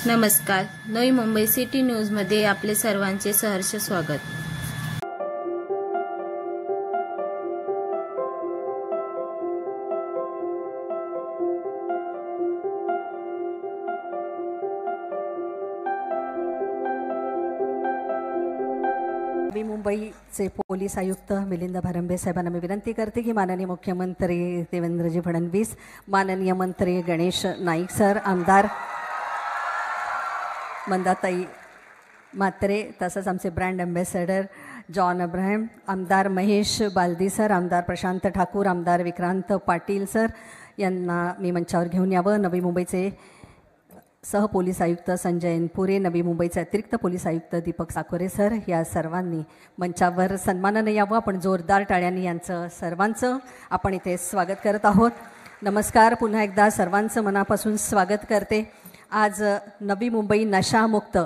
नमस्कार. नवी मुंबई सिटी न्यूजमध्ये आपले सर्वांचे सहर्ष स्वागत. नवी मुंबईचे पोलीस आयुक्त मिलिंद भारंबे साहेबांना मी विनंती करते की माननीय मुख्यमंत्री देवेंद्रजी फडणवीस, माननीय मंत्री गणेश नाईक सर, आमदार मंदाताई म्हात्रे, तसंच आमचे ब्रँड अँबॅसेडर जॉन अब्राहम, आमदार महेश बालदी सर, आमदार प्रशांत ठाकूर, आमदार विक्रांत पाटील सर यांना मी मंचावर घेऊन यावं. नवी मुंबईचे सहपोलीस आयुक्त संजय एनपुरे, नवी मुंबईचे अतिरिक्त पोलीस आयुक्त दीपक साकोरे सर या सर्वांनी मंचावर सन्मानाने यावं. आपण जोरदार टाळ्यांनी यांचं सर्वांचं आपण इथे स्वागत करत आहोत. नमस्कार. पुन्हा एकदा सर्वांचं मनापासून स्वागत करते. आज नवी मुंबई नशामुक्त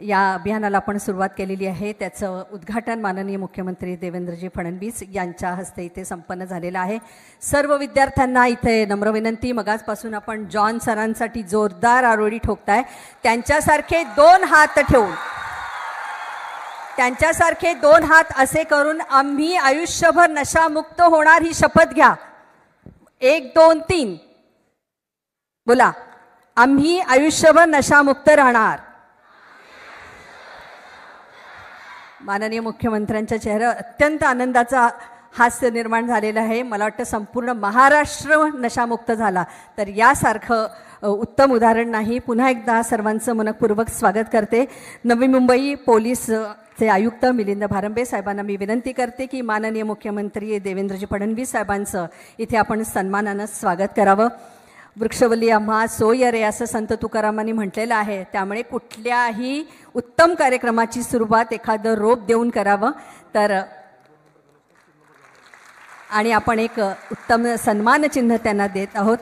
या अभियानाला आपण सुरुवात केलेली आहे. त्याचं उद्घाटन माननीय मुख्यमंत्री देवेंद्रजी फडणवीस यांच्या हस्ते इथे संपन्न झालेलं आहे. सर्व विद्यार्थ्यांना इथे नम्र विनंती, मगाचपासून आपण जॉन सरांसाठी जोरदार आरोळी ठोकताय. त्यांच्यासारखे दोन हात असे करून आम्ही आयुष्यभर नशामुक्त होणार ही शपथ घ्या. 1 2 3 बोला. आम्ही आयुष्यभर नशामुक्त राहणार. माननीय मुख्यमंत्र्यांच्या चेहऱ्यावर अत्यंत आनंदाचा हास्य निर्माण झालेला आहे. मला वाटतं संपूर्ण महाराष्ट्र नशामुक्त झाला तर यासारखं उत्तम उदाहरण नाही. पुन्हा एकदा सर्वांचं मनपूर्वक स्वागत करते. नवी मुंबई पोलीसचे आयुक्त मिलिंद भारंबे साहेबांना मी विनंती करते की माननीय मुख्यमंत्री देवेंद्रजी फडणवीस साहेबांचं इथे आपण सन्मानानं स्वागत करावं. वृक्षवल्ली आम्हा सोय रे असं संत तुकारामांनी म्हटलेलं आहे. त्यामुळे कुठल्याही उत्तम कार्यक्रमाची सुरुवात एखादं रोप देऊन करावं तर आणि आपण एक उत्तम सन्मान चिन्ह त्यांना देत आहोत.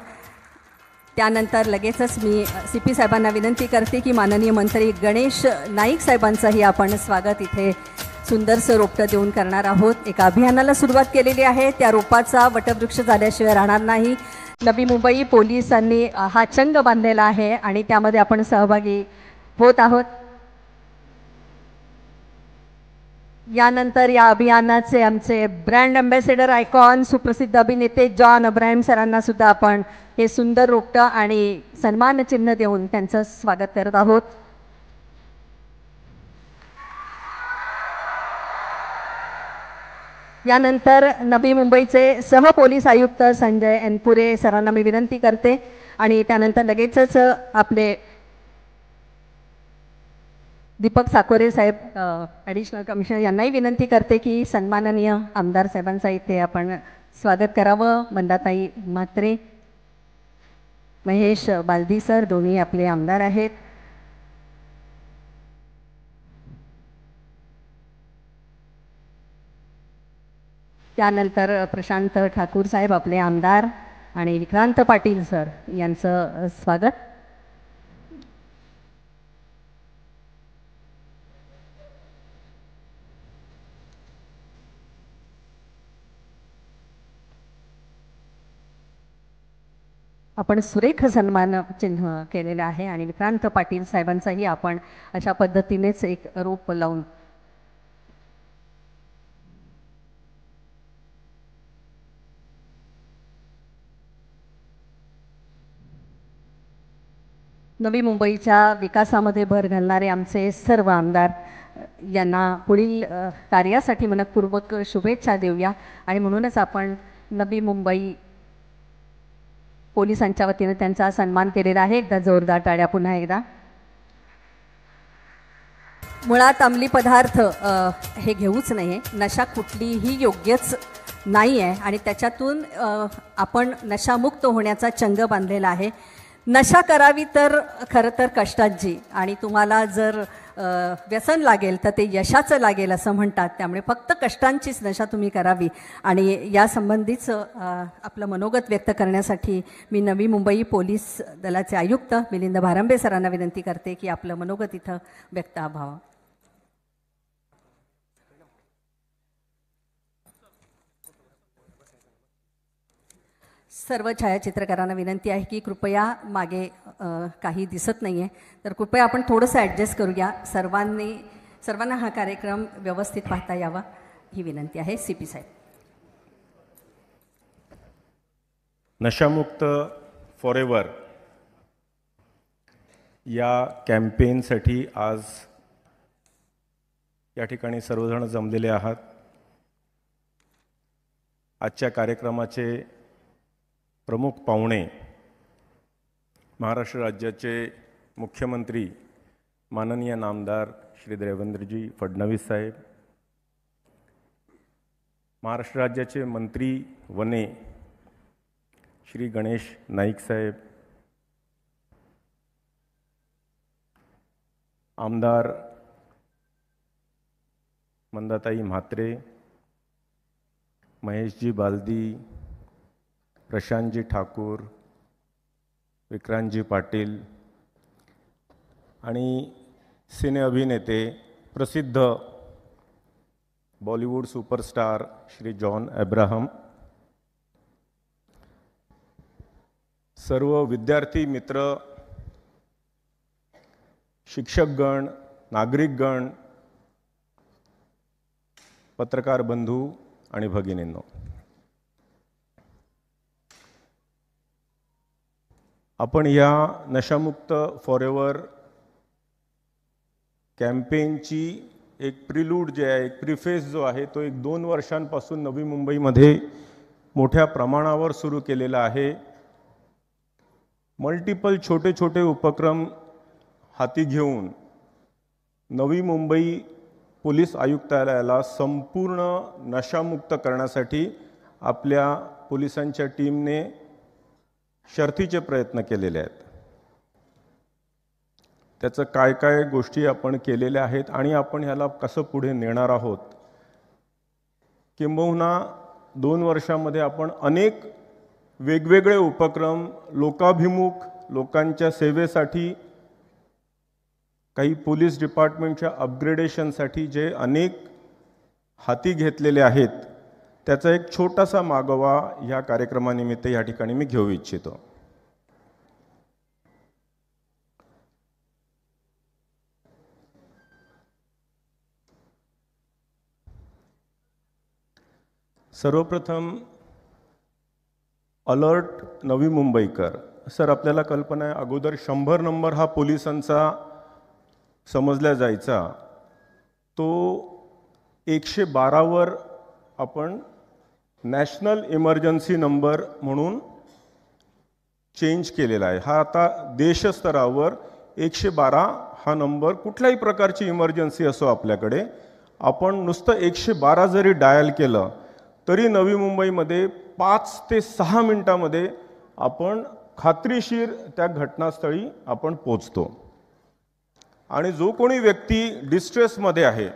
त्यानंतर लगेचच मी CP साहेबांना विनंती करते की माननीय मंत्री गणेश नाईक साहेबांचंही आपण स्वागत इथे सुंदरसं रोपटं देऊन करणार आहोत. एका अभियानाला सुरुवात केलेली आहे. त्या रोपाचा वटवृक्ष झाल्याशिवाय राहणार नाही. नवी मुंबई पोलिसांनी हा चंग बांधलेला आहे आणि त्यामध्ये आपण सहभागी होत आहोत. यानंतर या अभियानाचे आमचे ब्रँड अँबॅसेडर आयकॉन सुप्रसिद्ध अभिनेते जॉन अब्राहम सरांना सुद्धा आपण हे सुंदर रोपटं आणि सन्मान चिन्ह देऊन त्यांचं स्वागत करत आहोत. यानंतर नवी मुंबईचे सहपोलीस आयुक्त संजय एनपुरे सरांना मी विनंती करते आणि त्यानंतर लगेचच आपले दीपक साकोरे साहेब ॲडिशनल कमिशनर यांनाही विनंती करते की सन्माननीय आमदार साहेबांचा इथे आपण स्वागत करावं. मंदाताई म्हात्रे, महेश बालदी सर दोन्ही आपले आमदार आहेत. त्यानंतर प्रशांत ठाकूर साहेब आपले आमदार आणि विक्रांत पाटील सर यांचं स्वागत. आपण सुरेख सन्मान चिन्ह केलेलं आहे आणि विक्रांत पाटील साहेबांचाही आपण अशा पद्धतीनेच एक रोप लावून नवी मुंबईच्या विकासामध्ये भर घालणारे आमचे सर्व आमदार यांना पुढील कार्यासाठी मनपूर्वक शुभेच्छा देऊया. आणि म्हणूनच आपण नवी मुंबई पोलिसांच्या वतीने त्यांचा सन्मान केलेला आहे. एकदा जोरदार टाळ्या पुन्हा एकदा. मुळात अंमली पदार्थ हे घेऊच नाही. नशा कुठलीही योग्यच नाही आहे आणि त्याच्यातून आपण नशामुक्त होण्याचा चंग बांधलेला आहे. नशा करावी तर खरं तर कष्टाची आणि तुम्हाला जर व्यसन लागेल तर ते यशाचं लागेल असं म्हणतात. त्यामुळे फक्त कष्टांचीच नशा तुम्ही करावी आणि यासंबंधीच आपलं मनोगत व्यक्त करण्यासाठी मी नवी मुंबई पोलीस दलाचे आयुक्त मिलिंद भारंबे सरांना विनंती करते की आपलं मनोगत इथं व्यक्त व्हावं. सर्व छायाचित्रकारांना विनंती आहे की कृपया मागे काही दिसत नाही आहे, तर कृपया आपण थोडंसं ॲडजस्ट करूया. सर्वांना हा कार्यक्रम व्यवस्थित पाहता यावा ही विनंती आहे. CP साहेब. नशामुक्त फॉरेवर या कॅम्पेनसाठी आज या ठिकाणी सर्वजण जमलेले आहात. आजच्या कार्यक्रमाचे प्रमुख पाहुणे महाराष्ट्र राज्याचे मुख्यमंत्री माननीय नामदार श्री देवेंद्रजी फडणवीस साहेब, महाराष्ट्र राज्याचे मंत्री वने श्री गणेश नाईक साहेब, आमदार मंदाताई म्हात्रे, महेशजी बालदी, प्रशांतजी ठाकूर, विक्रांतजी पाटील आणि सिने अभिनेते प्रसिद्ध Bollywood superstar Shri John Abraham, सर्व विद्यार्थी मित्र, शिक्षकगण, नागरिकगण, पत्रकार बंधू आणि भगिनींनो, आपण या नशामुक्त फॉरेवर कॅम्पेनची एक प्रिलूड जे आहे, एक प्रिफेस जो आहे तो 1-2 वर्षांपासून नवी मुंबईमध्ये मोठ्या प्रमाणावर सुरू केलेला आहे. मल्टिपल छोटे छोटे उपक्रम हाती घेऊन नवी मुंबई पोलीस आयुक्तालयाला संपूर्ण नशामुक्त करण्यासाठी आपल्या पोलिसांच्या टीमने शर्थीचे प्रयत्न केलेले आहेत. त्याचं काय काय गोष्टी आपण केलेल्या आहेत आणि आपण ह्याला कसं पुढे नेणार आहोत, किंबहुना 2 वर्षामध्ये आपण अनेक वेगवेगळे उपक्रम लोकाभिमुख, लोकांच्या सेवेसाठी, काही पोलीस डिपार्टमेंटच्या अपग्रेडेशनसाठी जे अनेक हाती घेतलेले आहेत, त्याचा एक छोटासा मागोवा ह्या कार्यक्रमानिमित्त या ठिकाणी मी घेऊ इच्छितो. सर्वप्रथम अलर्ट नवी मुंबईकर. सर, आपल्याला कल्पना आहे अगोदर 100 नंबर हा पोलिसांचा समजल्या जायचा, तो 112वर आपण नॅशनल इमर्जन्सी नंबर म्हणून चेंज केलेला आहे. हा आता देशस्तरावर 112 हा नंबर, कुठल्याही प्रकारची इमर्जन्सी असो आपल्याकडे, आपण नुसतं 112 जरी डायल केलं तरी नवी मुंबईमध्ये 5 ते 6 मिनिटामध्ये आपण खात्रीशीर त्या घटनास्थळी आपण पोचतो. आणि जो कोणी व्यक्ती डिस्ट्रेसमध्ये आहे,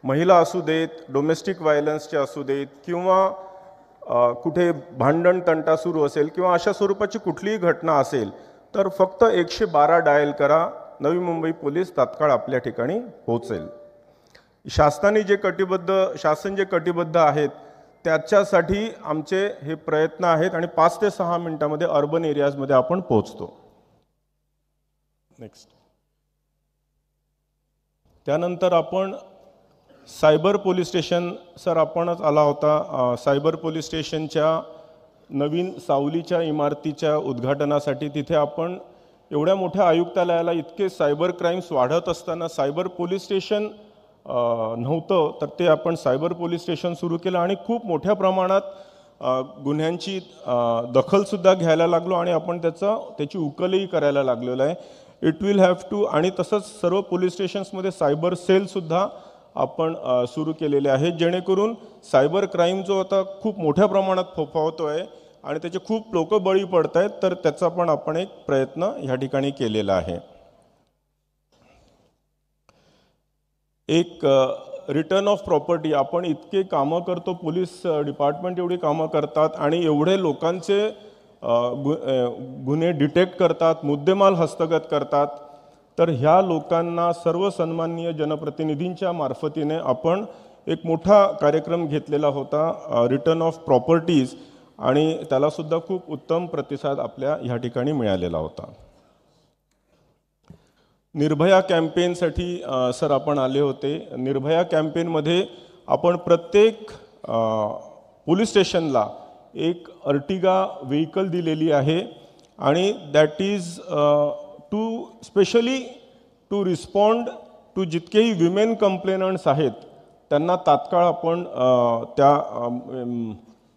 महिला असू देत, डोमेस्टिक व्हायलन्सचे असू देत, किंवा कुठे भांडण तंटा सुरू असेल किंवा अशा स्वरूपाची कुठलीही घटना असेल, तर फक्त 112 डायल करा, नवी मुंबई पोलीस तात्काळ आपल्या ठिकाणी पोहोचेल. शासन जे कटिबद्ध आहेत त्याच्यासाठी आमचे हे प्रयत्न आहेत आणि 5 ते 6 मिनिटांमध्ये अर्बन एरियाजमध्ये आपण पोहोचतो. नेक्स्ट. त्यानंतर आपण सायबर पोलीस स्टेशन, सर आपणच आला होता, सायबर पोलीस स्टेशनच्या नवीन सावलीच्या इमारतीच्या उद्घाटनासाठी. तिथे आपण एवढ्या मोठ्या आयुक्तालयाला इतके सायबर क्राईम्स वाढत असताना सायबर पोलीस स्टेशन नव्हतं, तर ते आपण सायबर पोलीस स्टेशन सुरू केलं आणि खूप मोठ्या प्रमाणात गुन्ह्यांची दखलसुद्धा घ्यायला लागलो आणि आपण त्याची उकलही करायला लागलेलं आहे. It will have to. आणि तसंच सर्व पोलीस स्टेशन्समध्ये सायबर सेलसुद्धा आपण सुरू केलेले आहेत, जेणेकरून सायबर क्राईम जो आता खूप मोठ्या प्रमाणात फोफावतो आहे आणि त्याचे खूप लोक बळी पडत आहेत, तर त्याचा पण आपण एक प्रयत्न ह्या ठिकाणी केलेला आहे. एक रिटर्न ऑफ प्रॉपर्टी, आपण इतके कामं करतो, पोलीस डिपार्टमेंट एवढी कामं करतात आणि एवढे लोकांचे गुन्हे डिटेक्ट करतात, मुद्देमाल हस्तगत करतात, तर ह्या लोकांना सर्व सन्माननीय जनप्रतिनिधींच्या मार्फतीने आपण एक मोठा कार्यक्रम घेतलेला होता, रिटर्न ऑफ प्रॉपर्टीज. आणि त्यालासुद्धा खूप उत्तम प्रतिसाद आपल्या ह्या ठिकाणी मिळालेला होता. निर्भया कॅम्पेनसाठी सर आपण आले होते. निर्भया कॅम्पेनमध्ये आपण प्रत्येक पोलीस स्टेशनला एक अर्टिगा व्हेकल दिलेली आहे आणि that is to specially to respond to जितकेही विमेन कंप्लेनंट्स आहेत त्यांना तात्काळ आपण त्या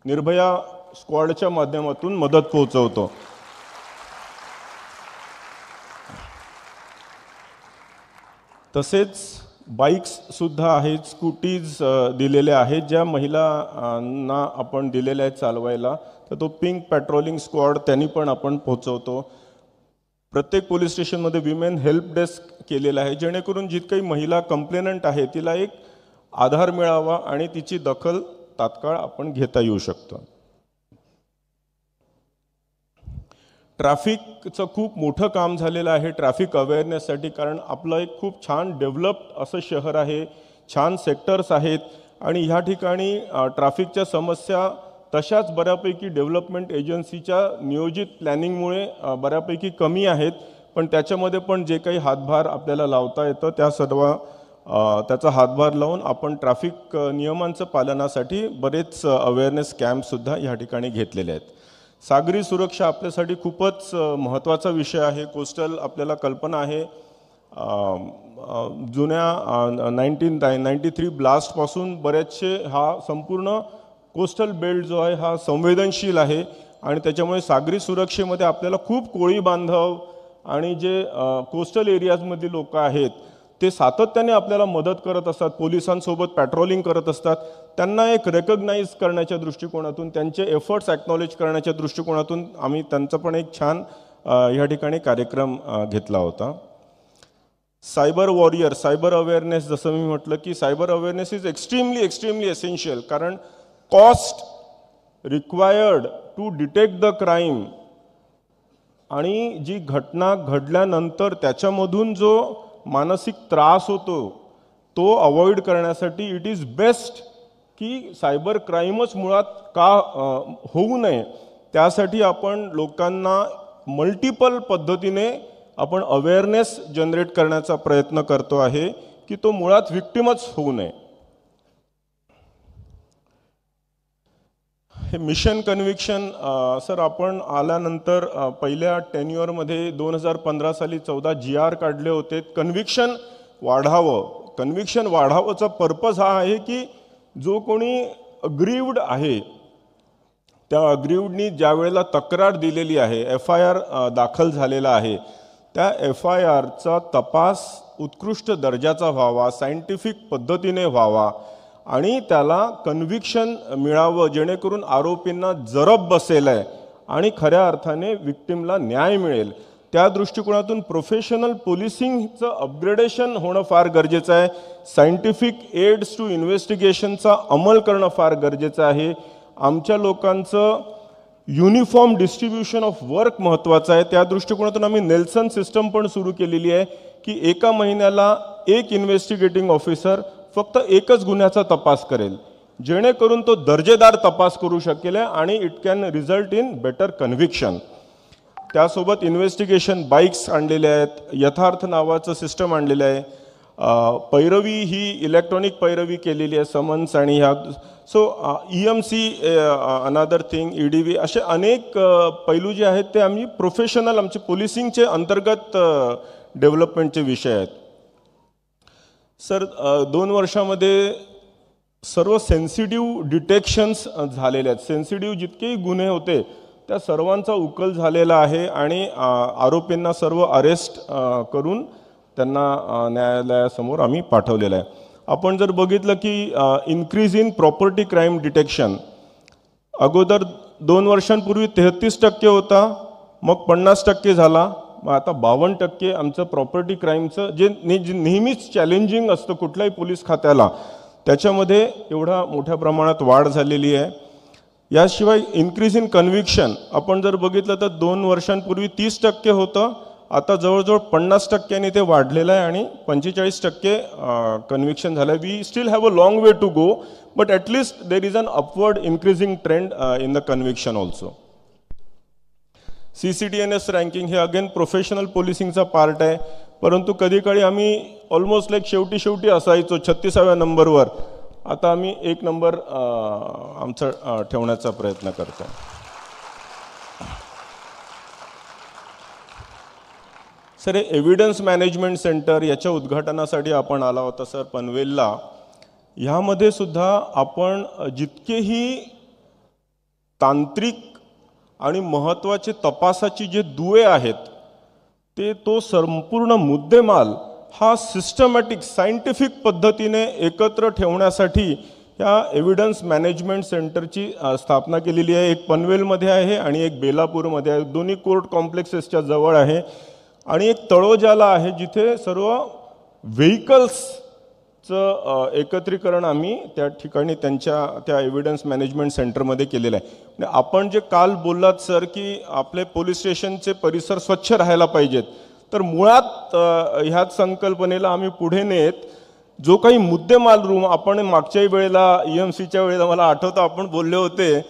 निर्भया स्क्वॉडच्या माध्यमातून मदत पोहोचवतो. तसेच बाईक्ससुद्धा आहेत, स्कूटीज दिलेल्या आहेत ज्या महिलांना आपण दिलेल्या आहेत चालवायला. तर तो पिंक पेट्रोलिंग स्क्वॉड त्यांनी पण आपण पोहोचवतो. प्रत्येक पोलीस स्टेशनमध्ये विमेन हेल्प डेस्क केलेला आहे जेणेकरून जितकी महिला कंप्लेनंट आहे तिला एक आधार मिळावा आणि तिची दखल तात्काळ आपण घेता येऊ शकतो. ट्रॅफिकचं खूप मोठं काम झालेलं आहे ट्रॅफिक अवेअरनेससाठी, कारण आपलं एक खूप छान डेव्हलप्ड असं शहर आहे, छान सेक्टर्स आहेत आणि ह्या ठिकाणी ट्रॅफिकच्या समस्या तशाच बऱ्यापैकी डेव्हलपमेंट एजन्सीच्या नियोजित प्लॅनिंगमुळे बऱ्यापैकी कमी आहेत. पण त्याच्यामध्ये पण जे काही हातभार आपल्याला लावता येतं त्याचा हातभार लावून आपण ट्रॅफिक नियमांचं पालनासाठी बरेच अवेअरनेस कॅम्पसुद्धा ह्या ठिकाणी घेतलेले आहेत. सागरी सुरक्षा आपल्यासाठी खूपच महत्त्वाचा विषय आहे. कोस्टल आपल्याला कल्पना आहे जुन्या 1993 ब्लास्टपासून बरेचसे हा संपूर्ण कोस्टल बेल्ट जो आहे हा संवेदनशील आहे आणि त्याच्यामुळे सागरी सुरक्षेमध्ये आपल्याला खूप कोळी बांधव आणि जे कोस्टल एरियाजमधील लोक आहेत ते सातत्याने आपल्याला मदत करत असतात, पोलिसांसोबत पॅट्रोलिंग करत असतात. त्यांना एक रेकग्नाइज करण्याच्या दृष्टिकोनातून, त्यांचे एफर्ट्स ॲक्नॉलेज करण्याच्या दृष्टिकोनातून आम्ही त्यांचा पण एक छान ह्या ठिकाणी कार्यक्रम घेतला होता. सायबर वॉरियर, सायबर अवेअरनेस, जसं मी म्हटलं की cyber awareness is extremely essential, कारण cost required to detect the crime आणि जी घटना घडल्यानंतर त्याच्यामधून जो मानसिक त्रास होतो तो अवॉइड करण्यासाठी इट इज बेस्ट की सायबर क्राईमच मुळात का होऊ नये त्यासाठी आपण लोकांना मल्टिपल पद्धतीने आपण अवेअरनेस जनरेट करण्याचा प्रयत्न करतो आहे की तो मुळात विक्टिमच होऊ नये. हे मिशन कन्व्हिक्शन सर आपण आल्यानंतर पहिल्या टेन्युअरमध्ये 2015 साली 14 GR काढले होते. कन्व्हिक्शन वाढावंचा पर्पज हा आहे की जो कोणी अग्रीव्ड आहे त्या अग्रीव्डनी ज्या वेळेला तक्रार दिलेली आहे, FIR दाखल झालेला आहे, त्या FIRचा तपास उत्कृष्ट दर्जाचा व्हावा, सायंटिफिक पद्धतीने व्हावा आणि त्याला कन्व्हिक्शन मिळावं जेणेकरून आरोपींना जरब बसेल आहे आणि खऱ्या अर्थाने विक्टिमला न्याय मिळेल. त्या दृष्टिकोनातून प्रोफेशनल पोलिसिंगचं अपग्रेडेशन होणं फार गरजेचं आहे. सायंटिफिक एड्स टू इन्व्हेस्टिगेशनचा अंमल करणं फार गरजेचं आहे. आमच्या लोकांचं युनिफॉर्म डिस्ट्रीब्युशन ऑफ वर्क महत्त्वाचं आहे. त्या दृष्टिकोनातून आम्ही नेल्सन सिस्टम पण सुरू केलेली आहे की एका महिन्याला एक इन्व्हेस्टिगेटिंग ऑफिसर फक्त एकच गुन्ह्याचा तपास करेल जेणेकरून तो दर्जेदार तपास करू शकेल आणि it can result in better conviction. त्यासोबत इन्व्हेस्टिगेशन बाईक्स आणलेले आहेत, यथार्थ नावाचं सिस्टम आणलेलं आहे, पैरवी ही इलेक्ट्रॉनिक पैरवी केलेली आहे, समन्स आणि ह्या. So EMC another thing, EDV असे अनेक पैलू जे आहेत ते आम्ही प्रोफेशनल आमचे पोलिसिंगचे अंतर्गत डेव्हलपमेंटचे विषय आहेत. सर 2 वर्षामध्ये सर्व सेन्सिटिव्ह डिटेक्शन्स झालेले आहेत. सेन्सिटिव्ह जितकेही गुन्हे होते त्या सर्वांचा उकल झालेला आहे आणि आरोपींना सर्व अरेस्ट करून त्यांना न्यायालयासमोर आम्ही पाठवलेलं आहे. आपण जर बघितलं की increase in property crime detection अगोदर 2 वर्षांपूर्वी 33% होता, मग 50% झाला, मग आता 52% आमचं प्रॉपर्टी क्राईमचं जे नेहमीच चॅलेंजिंग असतं कुठल्याही पोलीस खात्याला त्याच्यामध्ये एवढा मोठ्या प्रमाणात वाढ झालेली आहे. याशिवाय इन्क्रीज इन कन्व्हिक्शन आपण जर बघितलं तर 2 वर्षांपूर्वी 30% होतं, आता जवळजवळ 50% ते वाढलेलं आहे आणि 45% कन्व्हिक्शन झालं. We still have a long way to go, but at least there is an upward increasing trend in the conviction also. CCTNS ranking हे अगेन प्रोफेशनल पोलिसिंगचा पार्ट आहे, परंतु कधी काळी आम्ही ऑलमोस्ट लाईक शेवटी असायचो 36व्या नंबरवर. आता आम्ही 1 नंबर आमचा ठेवण्याचा प्रयत्न करतो. सर, हे एव्हिडन्स मॅनेजमेंट सेंटर याच्या उद्घाटनासाठी आपण आला होता सर पनवेलला. ह्यामध्ये सुद्धा आपण जितकेही तांत्रिक आणि महत्त्वाचे तपासाची जे दुवे आहेत ते तो संपूर्ण मुद्देमाल हा सिस्टमॅटिक सायंटिफिक पद्धतीने एकत्र ठेवण्यासाठी ह्या एव्हिडन्स मॅनेजमेंट सेंटरची स्थापना केलेली आहे. एक पनवेलमध्ये आहे आणि एक बेलापूरमध्ये आहे. दोन्ही कोर्ट कॉम्प्लेक्सेसच्या जवळ आहे. आणि एक तळोजाला आहे जिथे सर्व व्हेकल्सचं एकत्रीकरण आम्ही त्या ठिकाणी त्या एव्हिडन्स मॅनेजमेंट सेंटरमध्ये केलेलं आहे. आपण जे काल बोललात सर की आपले पोलीस स्टेशनचे परिसर स्वच्छ राहायला पाहिजेत, तर मुळात ह्याच संकल्पनेला आम्ही पुढे नेत जो काही मुद्देमाल रूम आपण मागच्याही वेळेला EMCच्या वेळेला मला आठवतं आपण बोलले होते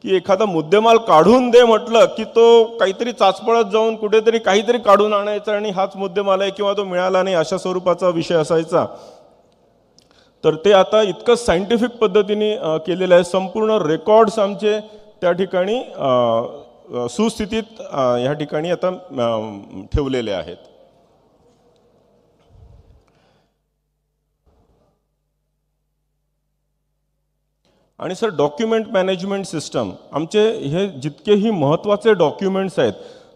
की एखादा मुद्देमाल काढून दे म्हटलं की तो काहीतरी चाचपळत जाऊन कुठेतरी काहीतरी काढून आणायचा आणि हाच मुद्देमाल आहे किंवा तो मिळाला नाही अशा स्वरूपाचा विषय असायचा. तर ते आता इतकं सायंटिफिक पद्धतीने केलेलं आहे. संपूर्ण रेकॉर्ड्स आमचे त्या ठिकाणी सुस्थितीत ह्या ठिकाणी आता ठेवलेले आहेत. आणि सर डॉक्युमेंट मॅनेजमेंट सिस्टम आमचे हे जितकेही महत्त्वाचे डॉक्युमेंट्स आहेत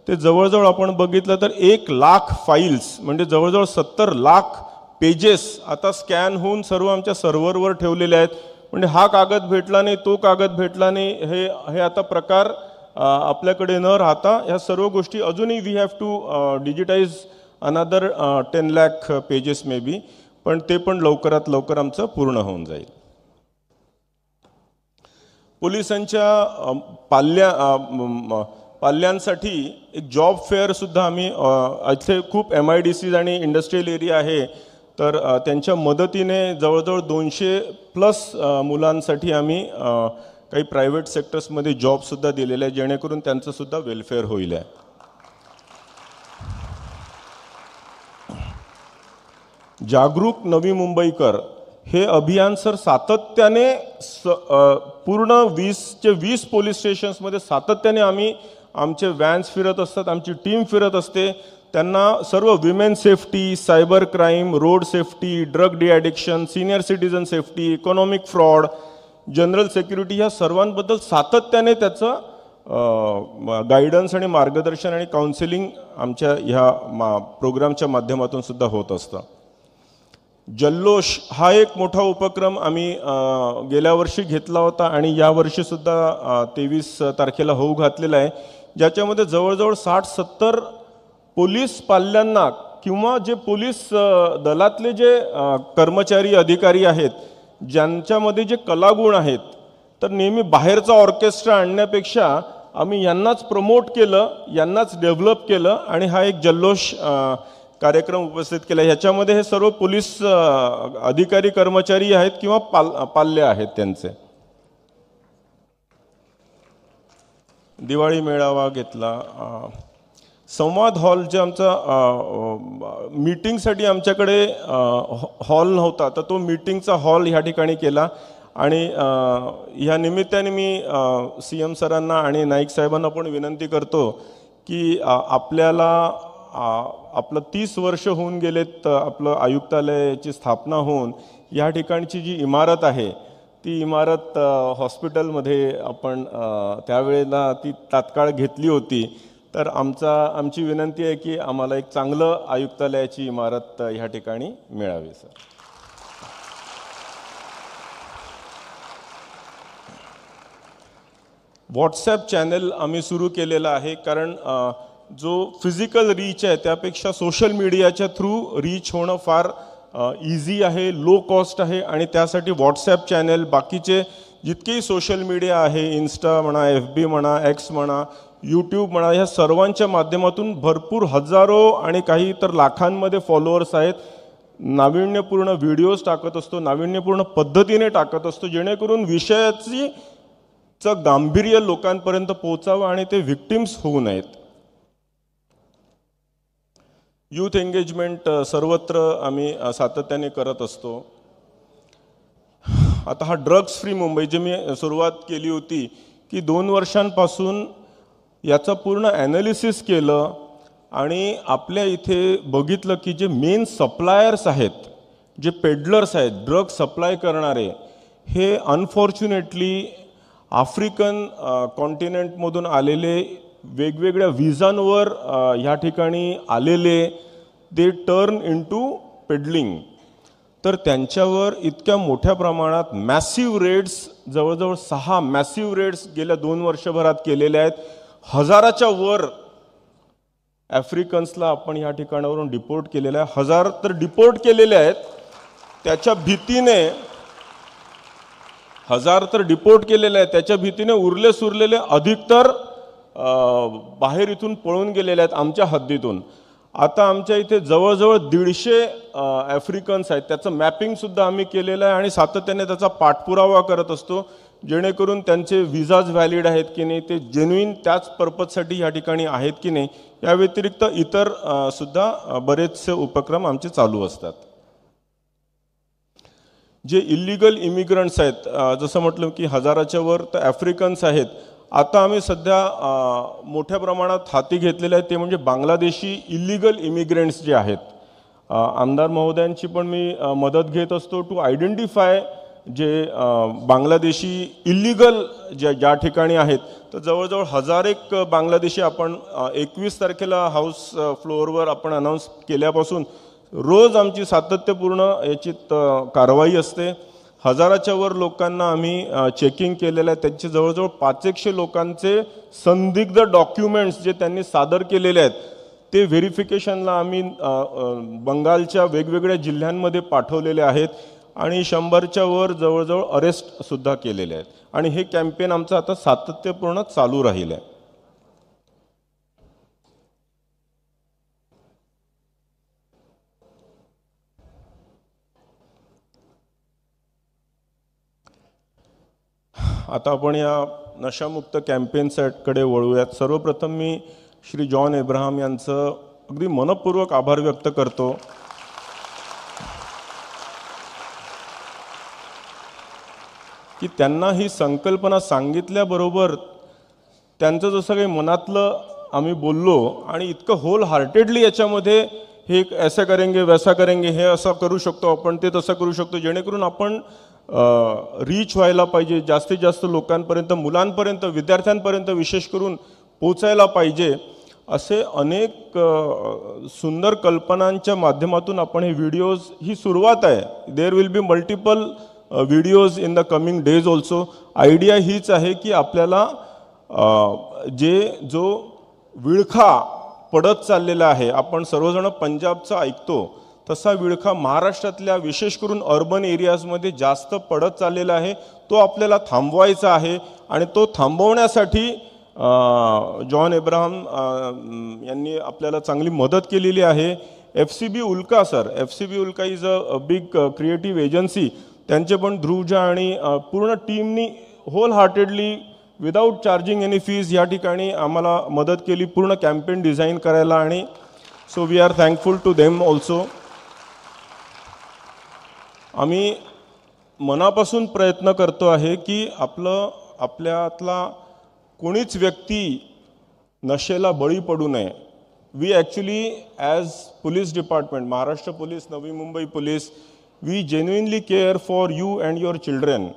ते जवळजवळ आपण बघितलं तर 1 लाख फाईल्स म्हणजे जवळजवळ 70 लाख पेजेस आता स्कॅन होऊन सर्व आमच्या सर्व्हरवर ठेवलेले आहेत. म्हणजे हा कागद भेटला नाही, तो कागद भेटला नाही, हे आता प्रकार आपल्याकडे न राहता ह्या सर्व गोष्टी अजूनही we have to digitise another 10 lakh pages may be, पण ते पण लवकरात लवकर आमचं पूर्ण होऊन जाईल. पोलिसांच्या पाल्यांसाठी एक जॉब फेअर सुद्धा आम्ही इथे खूप MIDCs आणि इंडस्ट्रियल एरिया आहे, तर त्यांच्या मदतीने जवळजवळ 200+ मुलांसाठी आम्ही काही प्रायव्हेट सेक्टर्समध्ये जॉबसुद्धा दिलेले आहे जेणेकरून त्यांचं सुद्धा वेलफेअर होईल आहे. जागरूक नवी मुंबईकर हे अभियान सर सातत्याने पूर्ण 20 पोलीस स्टेशन्समध्ये सातत्याने आमचे व्हॅन्स फिरत असतात, आमची टीम फिरत असते. त्यांना सर्व women safety, cyber crime, road safety, drug deaddiction, senior citizen safety, economic fraud, general security ह्या सर्वांबद्दल सातत्याने त्याचं गायडन्स आणि मार्गदर्शन आणि काउन्सिलिंग आमच्या ह्या प्रोग्रामच्या माध्यमातून सुद्धा होत असतं. जल्लोष हा एक मोठा उपक्रम आम्ही गेल्या वर्षी घेतला होता आणि यावर्षीसुद्धा 23 तारखेला होऊ घातलेला आहे, ज्याच्यामध्ये जवळजवळ 60-70 पोलीस पाल्यांना किंवा जे पोलीस दलातले जे कर्मचारी अधिकारी आहेत ज्यांच्यामध्ये जे कलागुण आहेत, तर नेहमी बाहेरचा ऑर्केस्ट्रा आणण्यापेक्षा आम्ही यांनाच प्रमोट केलं, यांनाच डेव्हलप केलं आणि हा एक जल्लोष कार्यक्रम उपस्थित केला. ह्याच्यामध्ये हे सर्व पोलीस अधिकारी कर्मचारी आहेत किंवा पाल्य आहेत त्यांचे. दिवाळी मेळावा घेतला. संवाद हॉल जे आमचा मीटिंगसाठी आमच्याकडे हॉल नव्हता, तर तो मीटिंगचा हॉल ह्या ठिकाणी केला आणि ह्या निमित्ताने मी CM सरांना आणि नाईक साहेबांना पण विनंती करतो की आपलं 30 वर्ष होऊन गेलेत आपलं आयुक्तालयाची स्थापना होऊन. या ठिकाणची जी इमारत आहे ती इमारत हॉस्पिटलमध्ये आपण त्यावेळेला ती तात्काळ घेतली होती, तर आमची विनंती आहे की आम्हाला एक चांगलं आयुक्तालयाची इमारत ह्या ठिकाणी मिळावी सर. व्हॉट्सॲप चॅनल आम्ही सुरू केलेला आहे, कारण जो फिजिकल रीच आहे त्यापेक्षा सोशल मीडियाच्या थ्रू रीच होणं फार इझी आहे, लो कॉस्ट आहे आणि त्यासाठी व्हॉट्सॲप चॅनल, बाकीचे जितकेही सोशल मीडिया आहे, इन्स्टा म्हणा, FB म्हणा, X म्हणा, यूट्यूब म्हणा, ह्या सर्वांच्या माध्यमातून भरपूर हजारो आणि काही तर लाखांमध्ये फॉलोअर्स आहेत. नाविन्यपूर्ण व्हिडिओज टाकत असतो, नाविन्यपूर्ण पद्धतीने टाकत असतो, जेणेकरून विषयाचं गांभीर्य लोकांपर्यंत पोहोचावं आणि ते व्हिक्टिम्स होऊ नयेत. यूथ एंगेजमेंट सर्वत्र आम्ही सातत्याने करत असतो. आता हा ड्रग्स फ्री मुंबई जे मी सुरुवात केली होती की 2 वर्षांपासून याचं पूर्ण ॲनालिसिस केलं आणि आपल्या इथे बघितलं की जे मेन सप्लायर्स आहेत, जे पेडलर्स आहेत, ड्रग सप्लाय करणारे, हे अनफॉर्च्युनेटली आफ्रिकन कॉन्टिनेंटमधून आलेले, वेगवेगळ्या विजांवर ह्या ठिकाणी आलेले, दे टर्न इनटू पेडलिंग. तर त्यांच्यावर इतक्या मोठ्या प्रमाणात मॅसिव्ह रेड्स, जवळजवळ 6 मॅसिव्ह रेड्स गेल्या 2 वर्षभरात केलेल्या आहेत. 1000च्या वर आफ्रिकन्सला आपण ह्या ठिकाणावरून डिपोर्ट केलेलं आहे. 1000 तर डिपोर्ट केलेले आहेत. त्याच्या भीतीने 1000 तर डिपोर्ट केलेले आहेत. त्याच्या भीतीने उरले सुरलेले अधिकतर बाहेर इथून पळून गेलेले आहेत आमच्या हद्दीतून. आता आमच्या इथे जवळजवळ 150 आफ्रिकन्स आहेत. त्याचं मॅपिंगसुद्धा आम्ही केलेलं आहे आणि सातत्याने त्याचा पाठपुरावा करत असतो, जेणेकरून त्यांचे विजाज व्हॅलिड आहेत की नाही, ते जेन्युइन त्याच पर्पजसाठी या ठिकाणी आहेत की नाही. या व्यतिरिक्त इतर सुद्धा बरेचसे उपक्रम आमचे चालू असतात. जे इल्लीगल इमिग्रंट्स आहेत, जसं म्हटलं की 1000च्या वर तर आफ्रिकन्स आहेत. आता आम्ही सध्या मोठ्या प्रमाणात हाती घेतलेले आहेत ते म्हणजे बांगलादेशी इल्लीगल इमिग्रंट्स जे आहेत. आमदार महोदयांची पण मी मदत घेत असतो टू आयडेंटिफाय जे बांगलादेशी इल्लीगल ज्या ठिकाणी आहेत. तर जवळजवळ 1001 बांगलादेशी आपण 21 तारखेला हाऊस फ्लोअरवर आपण अनाऊन्स केल्यापासून रोज आमची सातत्यपूर्ण याची कारवाई असते. 1000च्या वर लोकांना आम्ही चेकिंग केलेलं आहे. त्यांचे जवळजवळ 500 लोकांचे संदिग्ध डॉक्युमेंट्स जे त्यांनी सादर केलेले आहेत ते व्हेरिफिकेशनला आम्ही बंगालच्या वेगवेगळ्या जिल्ह्यांमध्ये पाठवलेले आहेत आणि 100च्या वर जवळजवळ अरेस्टसुद्धा केलेले आहेत. आणि हे कॅम्पेन आमचं आता सातत्यपूर्ण चालू राहील आहे. आता आपण या नशामुक्त कॅम्पेनकडे वळूयात. सर्वप्रथम मी श्री जॉन एब्राहम यांचं अगदी मनपूर्वक आभार व्यक्त करतो की त्यांना ही संकल्पना सांगितल्याबरोबर त्यांचं जसं काही मनातलं आम्ही बोललो आणि इतकं होल हार्टेडली याच्यामध्ये हे ऐसा करेंगे वैसा करेंगे, हे असं करू शकतो आपण, ते तसं करू शकतो, जेणेकरून आपण रीच व्हायला पाहिजे, जास्तीत जास्त लोकांपर्यंत, मुलांपर्यंत, विद्यार्थ्यांपर्यंत विशेष करून पोचायला पाहिजे, असे अनेक सुंदर कल्पनांच्या माध्यमातून आपण हे व्हिडिओज, ही सुरुवात आहे. There will be multiple videos in the coming days also. Idea हीच आहे की आपल्याला जो विळखा पडत चाललेला आहे, आपण सर्वजण पंजाबचा ऐकतो, तसा विळखा महाराष्ट्रातल्या विशेष करून अर्बन एरियाजमध्ये जास्त पडत चाललेला आहे. तो आपल्याला थांबवायचा आहे आणि तो थांबवण्यासाठी जॉन एब्राहम यांनी आपल्याला चांगली मदत केलेली आहे. FCB Ulka sir, FCB Ulka is a big creative agency. त्यांचे पण ध्रुवजा आणि पूर्ण टीमनी whole heartedly without charging any fees या ठिकाणी आम्हाला मदत केली पूर्ण कॅम्पेन डिझाईन करायला, आणि so we are thankful to them also. आम्ही मनापासून प्रयत्न करतो आहे की आपल्यातला कोणीच व्यक्ती नशेला बळी पडू नये. We actually as police department, Maharashtra police, Navi Mumbai police, we genuinely care for you and your children.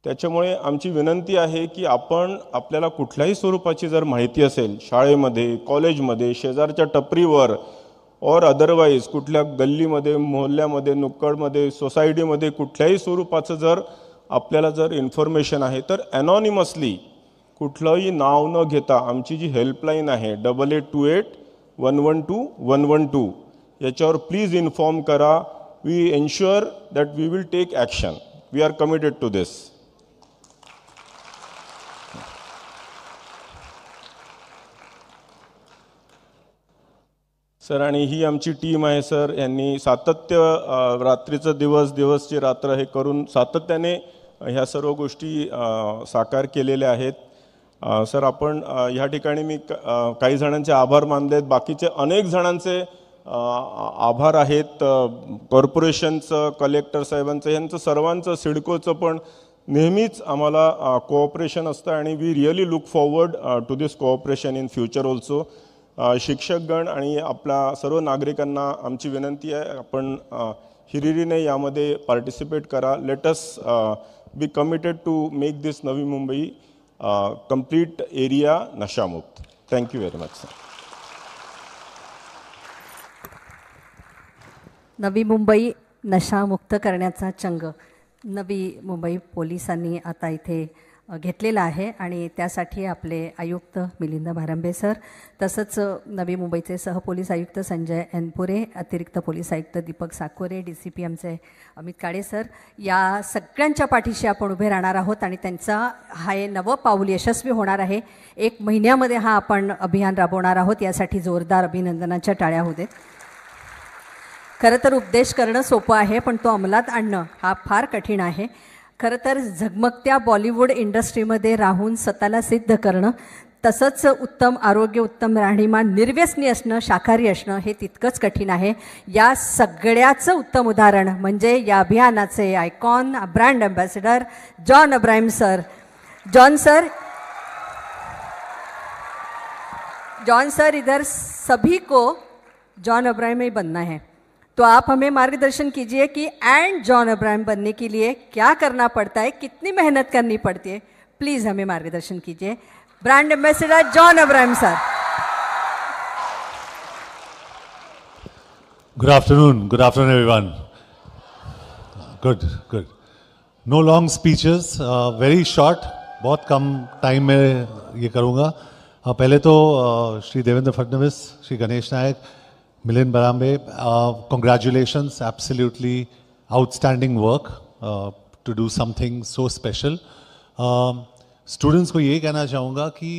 त्याच्यामुळे आमची विनंती आहे की आपल्याला कुठल्याही स्वरूपाची जर माहिती असेल, शाळेमध्ये, कॉलेजमध्ये, शेजारच्या टपरीवर और अदरवाईज कुठल्या गल्लीमध्ये, मोहल्ल्यामध्ये, नुक्कडमध्ये, सोसायटीमध्ये कुठल्याही स्वरूपाचं जर आपल्याला जर इन्फॉर्मेशन आहे तर ॲनॉनिमसली, कुठलंही नाव न घेता, आमची जी हेल्पलाईन आहे 8828112112 याच्यावर प्लीज इन्फॉर्म करा. We ensure that we will take action. We are committed to this. Sir आणि ही आमची टीम आहे सर. यांनी सातत्य रात्रीचं दिवसची रात्र हे करून सातत्याने ह्या सर्व गोष्टी साकार केलेल्या आहेत. सर आपण ह्या ठिकाणी मी काही जणांचे आभार मानलेत, बाकीचे अनेक जणांचे आभार आहेत. कॉर्पोरेशनचं, कलेक्टर साहेबांचं, यांचं सर्वांचं, सिडकोचं पण नेहमीच आम्हाला कोऑपरेशन असतं आणि we really look forward to this cooperation in future also. शिक्षकगण आणि आपल्या सर्व नागरिकांना आमची विनंती आहे, आपण हिरिरीने यामध्ये पार्टिसिपेट करा. Let us be committed to make this Navi Mumbai complete area नशामुक्त. Thank you very much sir. Navi Mumbai नशामुक्त करण्याचा चंग नवी मुंबई पोलिसांनी आता इथे घेतलेला आहे आणि त्यासाठी आपले आयुक्त मिलिंद भारंबे सर, तसंच नवी मुंबईचे सहपोलीस आयुक्त संजय एनपुरे, अतिरिक्त पोलीस आयुक्त दीपक साकोरे, DCP आमचे अमित काळे सर, या सगळ्यांच्या पाठीशी आपण उभे राहणार आहोत आणि त्यांचा हा हे नवं पाऊल यशस्वी होणार आहे. 1 महिन्यामध्ये हा आपण अभियान राबवणार आहोत. यासाठी जोरदार अभिनंदनाच्या टाळ्या होऊ देत. खरं तर उपदेश करणं सोपं आहे, पण तो अंमलात आणणं हा फार कठीण आहे. खरं तर झगमगत्या बॉलिवूड इंडस्ट्रीमध्ये राहून स्वतःला सिद्ध करणं, तसंच उत्तम आरोग्य, उत्तम राहणीमान, निर्व्यसनी असणं, शाकाहारी असणं हे तितकंच कठीण आहे. या सगळ्याचं उत्तम उदाहरण म्हणजे या अभियानाचे icon, brand ambassador John Abraham sir. John sir इधर सभी को जॉन अब्राहिम ही बनना है, तो आप हमें मार्गदर्शन कीजिए कि एंड जॉन अब्राहिम बनने के लिए क्या करना पड़ता है, कितनी मेहनत करनी पड़ती है. प्लीज़ हमें मार्गदर्शन कीजिए. Brand ambassador John Abraham sir. Good afternoon everyone. Good. No long speeches, very short. बहुत कम टाइम में ये करूँगा. पहले तो श्री देवेंद्र फडणवीस, श्री गणेश नायक, Milind Barambe, congratulations, absolutely outstanding work to do something so special. Students को ये कहना चाहूँगा कि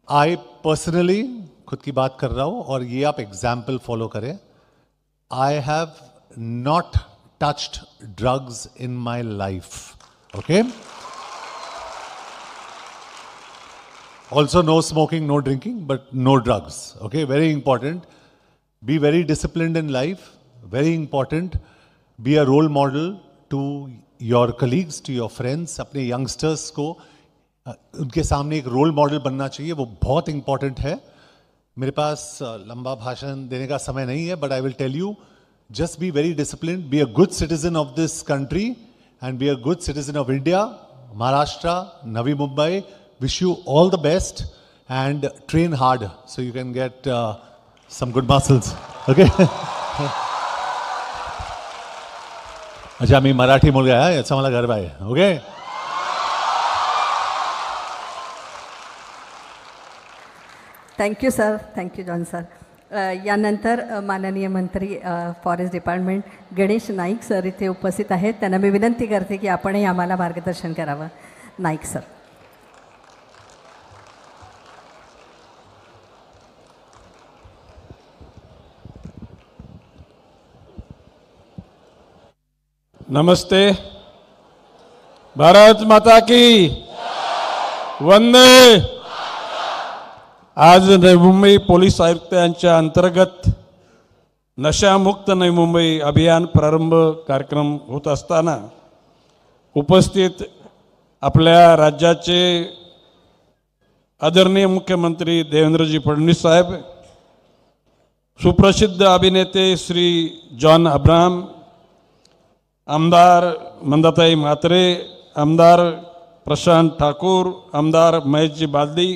I personally खुद की बात कर रहा हूँ और ये आप example follow करें. I have not touched drugs in my life, okay? Also no smoking, no drinking, but no drugs, okay? Very important. Be very disciplined in life, very important. Be a role model to your colleagues, to your friends. अपने youngsters को उनके सामने एक role model बनना चाहिए, वो बहुत important है. मेरे पास लंबा भाषण देने का समय नहीं है, but I will tell you, just be very disciplined, be a good citizen of this country and be a good citizen of India, Maharashtra, Navi Mumbai. Wish you all the best and train hard so you can get some good muscles, okay? अच्छा मी मराठी मुलगा आहे याचा मला गर्व आहे, okay? Thank you sir, thank you John sir. यानंतर माननीय मंत्री forest department Ganesh Naik sir इथे उपस्थित आहेत. त्यांना मी विनंती करते की आपणही आम्हाला मार्गदर्शन करावं. नाईक सर. नमस्ते. भारत माता की वंदे. आज नवी मुंबई पोलीस आयुक्त यांच्या अंतर्गत नशामुक्त नवी मुंबई अभियान प्रारंभ कार्यक्रम होत असताना उपस्थित आपल्या राज्याचे आदरणीय मुख्यमंत्री देवेंद्रजी फडणवीस साहेब, सुप्रसिद्ध अभिनेते श्री जॉन अब्राहम, आमदार मंदाताई म्हात्रे, आमदार प्रशांत ठाकूर, आमदार महेशजी बालदी,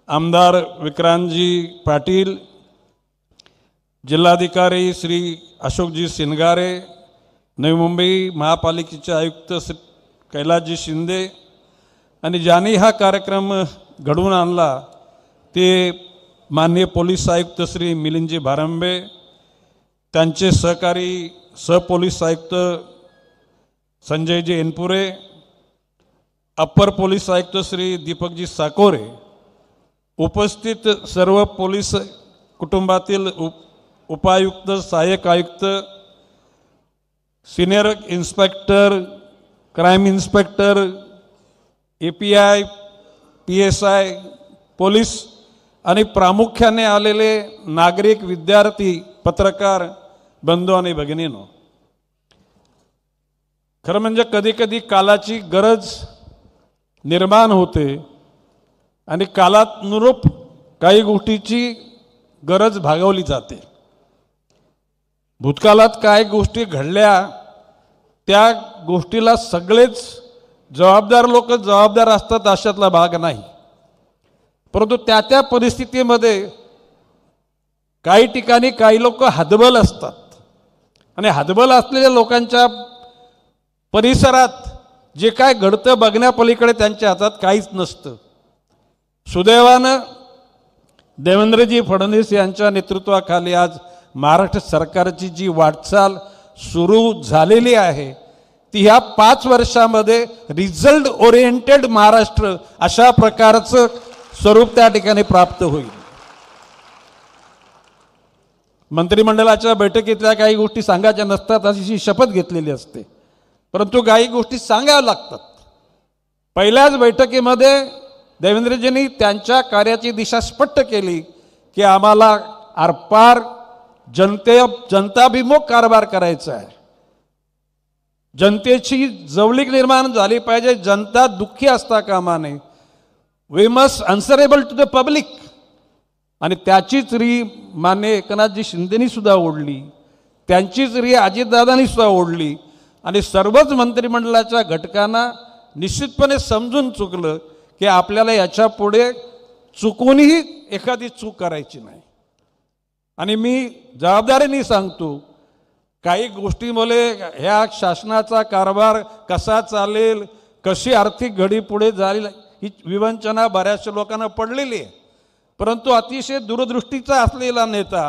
आमदार विक्रांतजी पाटील, जिल्हाधिकारी श्री अशोकजी सिनगारे, नवी मुंबई महापालिकेचे आयुक्त श्री कैलासजी शिंदे आणि ज्यांनी हा कार्यक्रम घडवून आणला ते माननीय पोलीस आयुक्त श्री मिलिंदजी भारंबे, त्यांचे सहकारी सहपोलीस आयुक्त संजयजी एनपुरे, अप्पर पोलीस आयुक्त श्री दीपकजी साकोरे, उपस्थित सर्व पोलीस कुटुंबातील उपायुक्त, सहाय्यक आयुक्त, senior inspector, crime inspector, API, PSI, police आणि प्रामुख्याने आलेले नागरिक, विद्यार्थी, पत्रकार बंधू आणि भगिनींनो, खरं म्हणजे कधी कधी कालाची गरज निर्माण होते आणि कालानुरूप काही गोष्टीची गरज भागवली जाते. भूतकाळात काय गोष्टी घडल्या त्या गोष्टीला सगळेच जबाबदार लोक जबाबदार असतात अशातला भाग नाही. परंतु त्या त्या परिस्थितीमध्ये काही ठिकाणी काही लोक हतबल असतात आणि हतबल असलेल्या लोकांच्या परिसरात जे काय घडतं बघण्यापलीकडे त्यांच्या हातात काहीच नसतं. सुदैवानं देवेंद्रजी फडणवीस यांच्या नेतृत्वाखाली आज महाराष्ट्र सरकारची जी वाटचाल सुरू झालेली आहे ती ह्या 5 वर्षामध्ये रिझल्ट ओरिएंटेड महाराष्ट्र अशा प्रकारचं स्वरूप त्या ठिकाणी प्राप्त होईल. मंत्रिमंडळाच्या बैठकीतल्या काही गोष्टी सांगायच्या नसतात अशी शपथ घेतलेली असते, परंतु काही गोष्टी सांगाव्या लागतात. पहिल्याच बैठकीमध्ये देवेंद्रजींनी त्यांच्या कार्याची दिशा स्पष्ट केली की आम्हाला आरपार जनताभिमुख कारभार करायचा आहे. जनतेची जवळीक निर्माण झाली पाहिजे, जनता दुःखी असता कामा नये. We must answerable to the public. आणि त्याचीच री माननीय एकनाथजी शिंदेनी सुद्धा ओढली, त्यांचीच री अजितदादांनी सुद्धा ओढली आणि सर्वच मंत्रिमंडळाच्या घटकांना निश्चितपणे समजून चुकलं की आपल्याला याच्या पुढे चुकूनही एखादी चूक करायची नाही. आणि मी जबाबदारीने सांगतो, काही गोष्टीमुळे ह्या शासनाचा कारभार कसा चालेल, कशी आर्थिक घडी पुढे जाईल ही विवंचना बऱ्याचशा लोकांना पडलेली आहे. परंतु अतिशय दूरदृष्टीचा असलेला नेता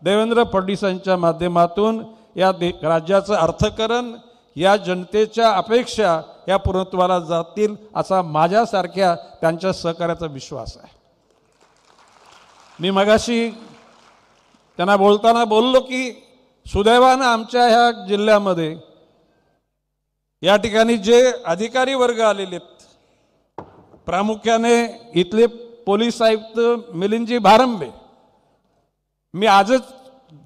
देवेंद्र फडणवीसांच्या माध्यमातून या राज्याचं अर्थकारण, या जनतेच्या अपेक्षा या पूर्णत्वाला जातील असा माझ्यासारख्या त्यांच्या सहकार्याचा विश्वास आहे. मी मगाशी त्यांना बोलताना बोललो की सुदैवानं आमच्या ह्या जिल्ह्यामध्ये या ठिकाणी जे अधिकारी वर्ग आलेले आहेत, प्रामुख्याने इथले पोलीस आयुक्त मिलिंदजी भारंबे, मी आजच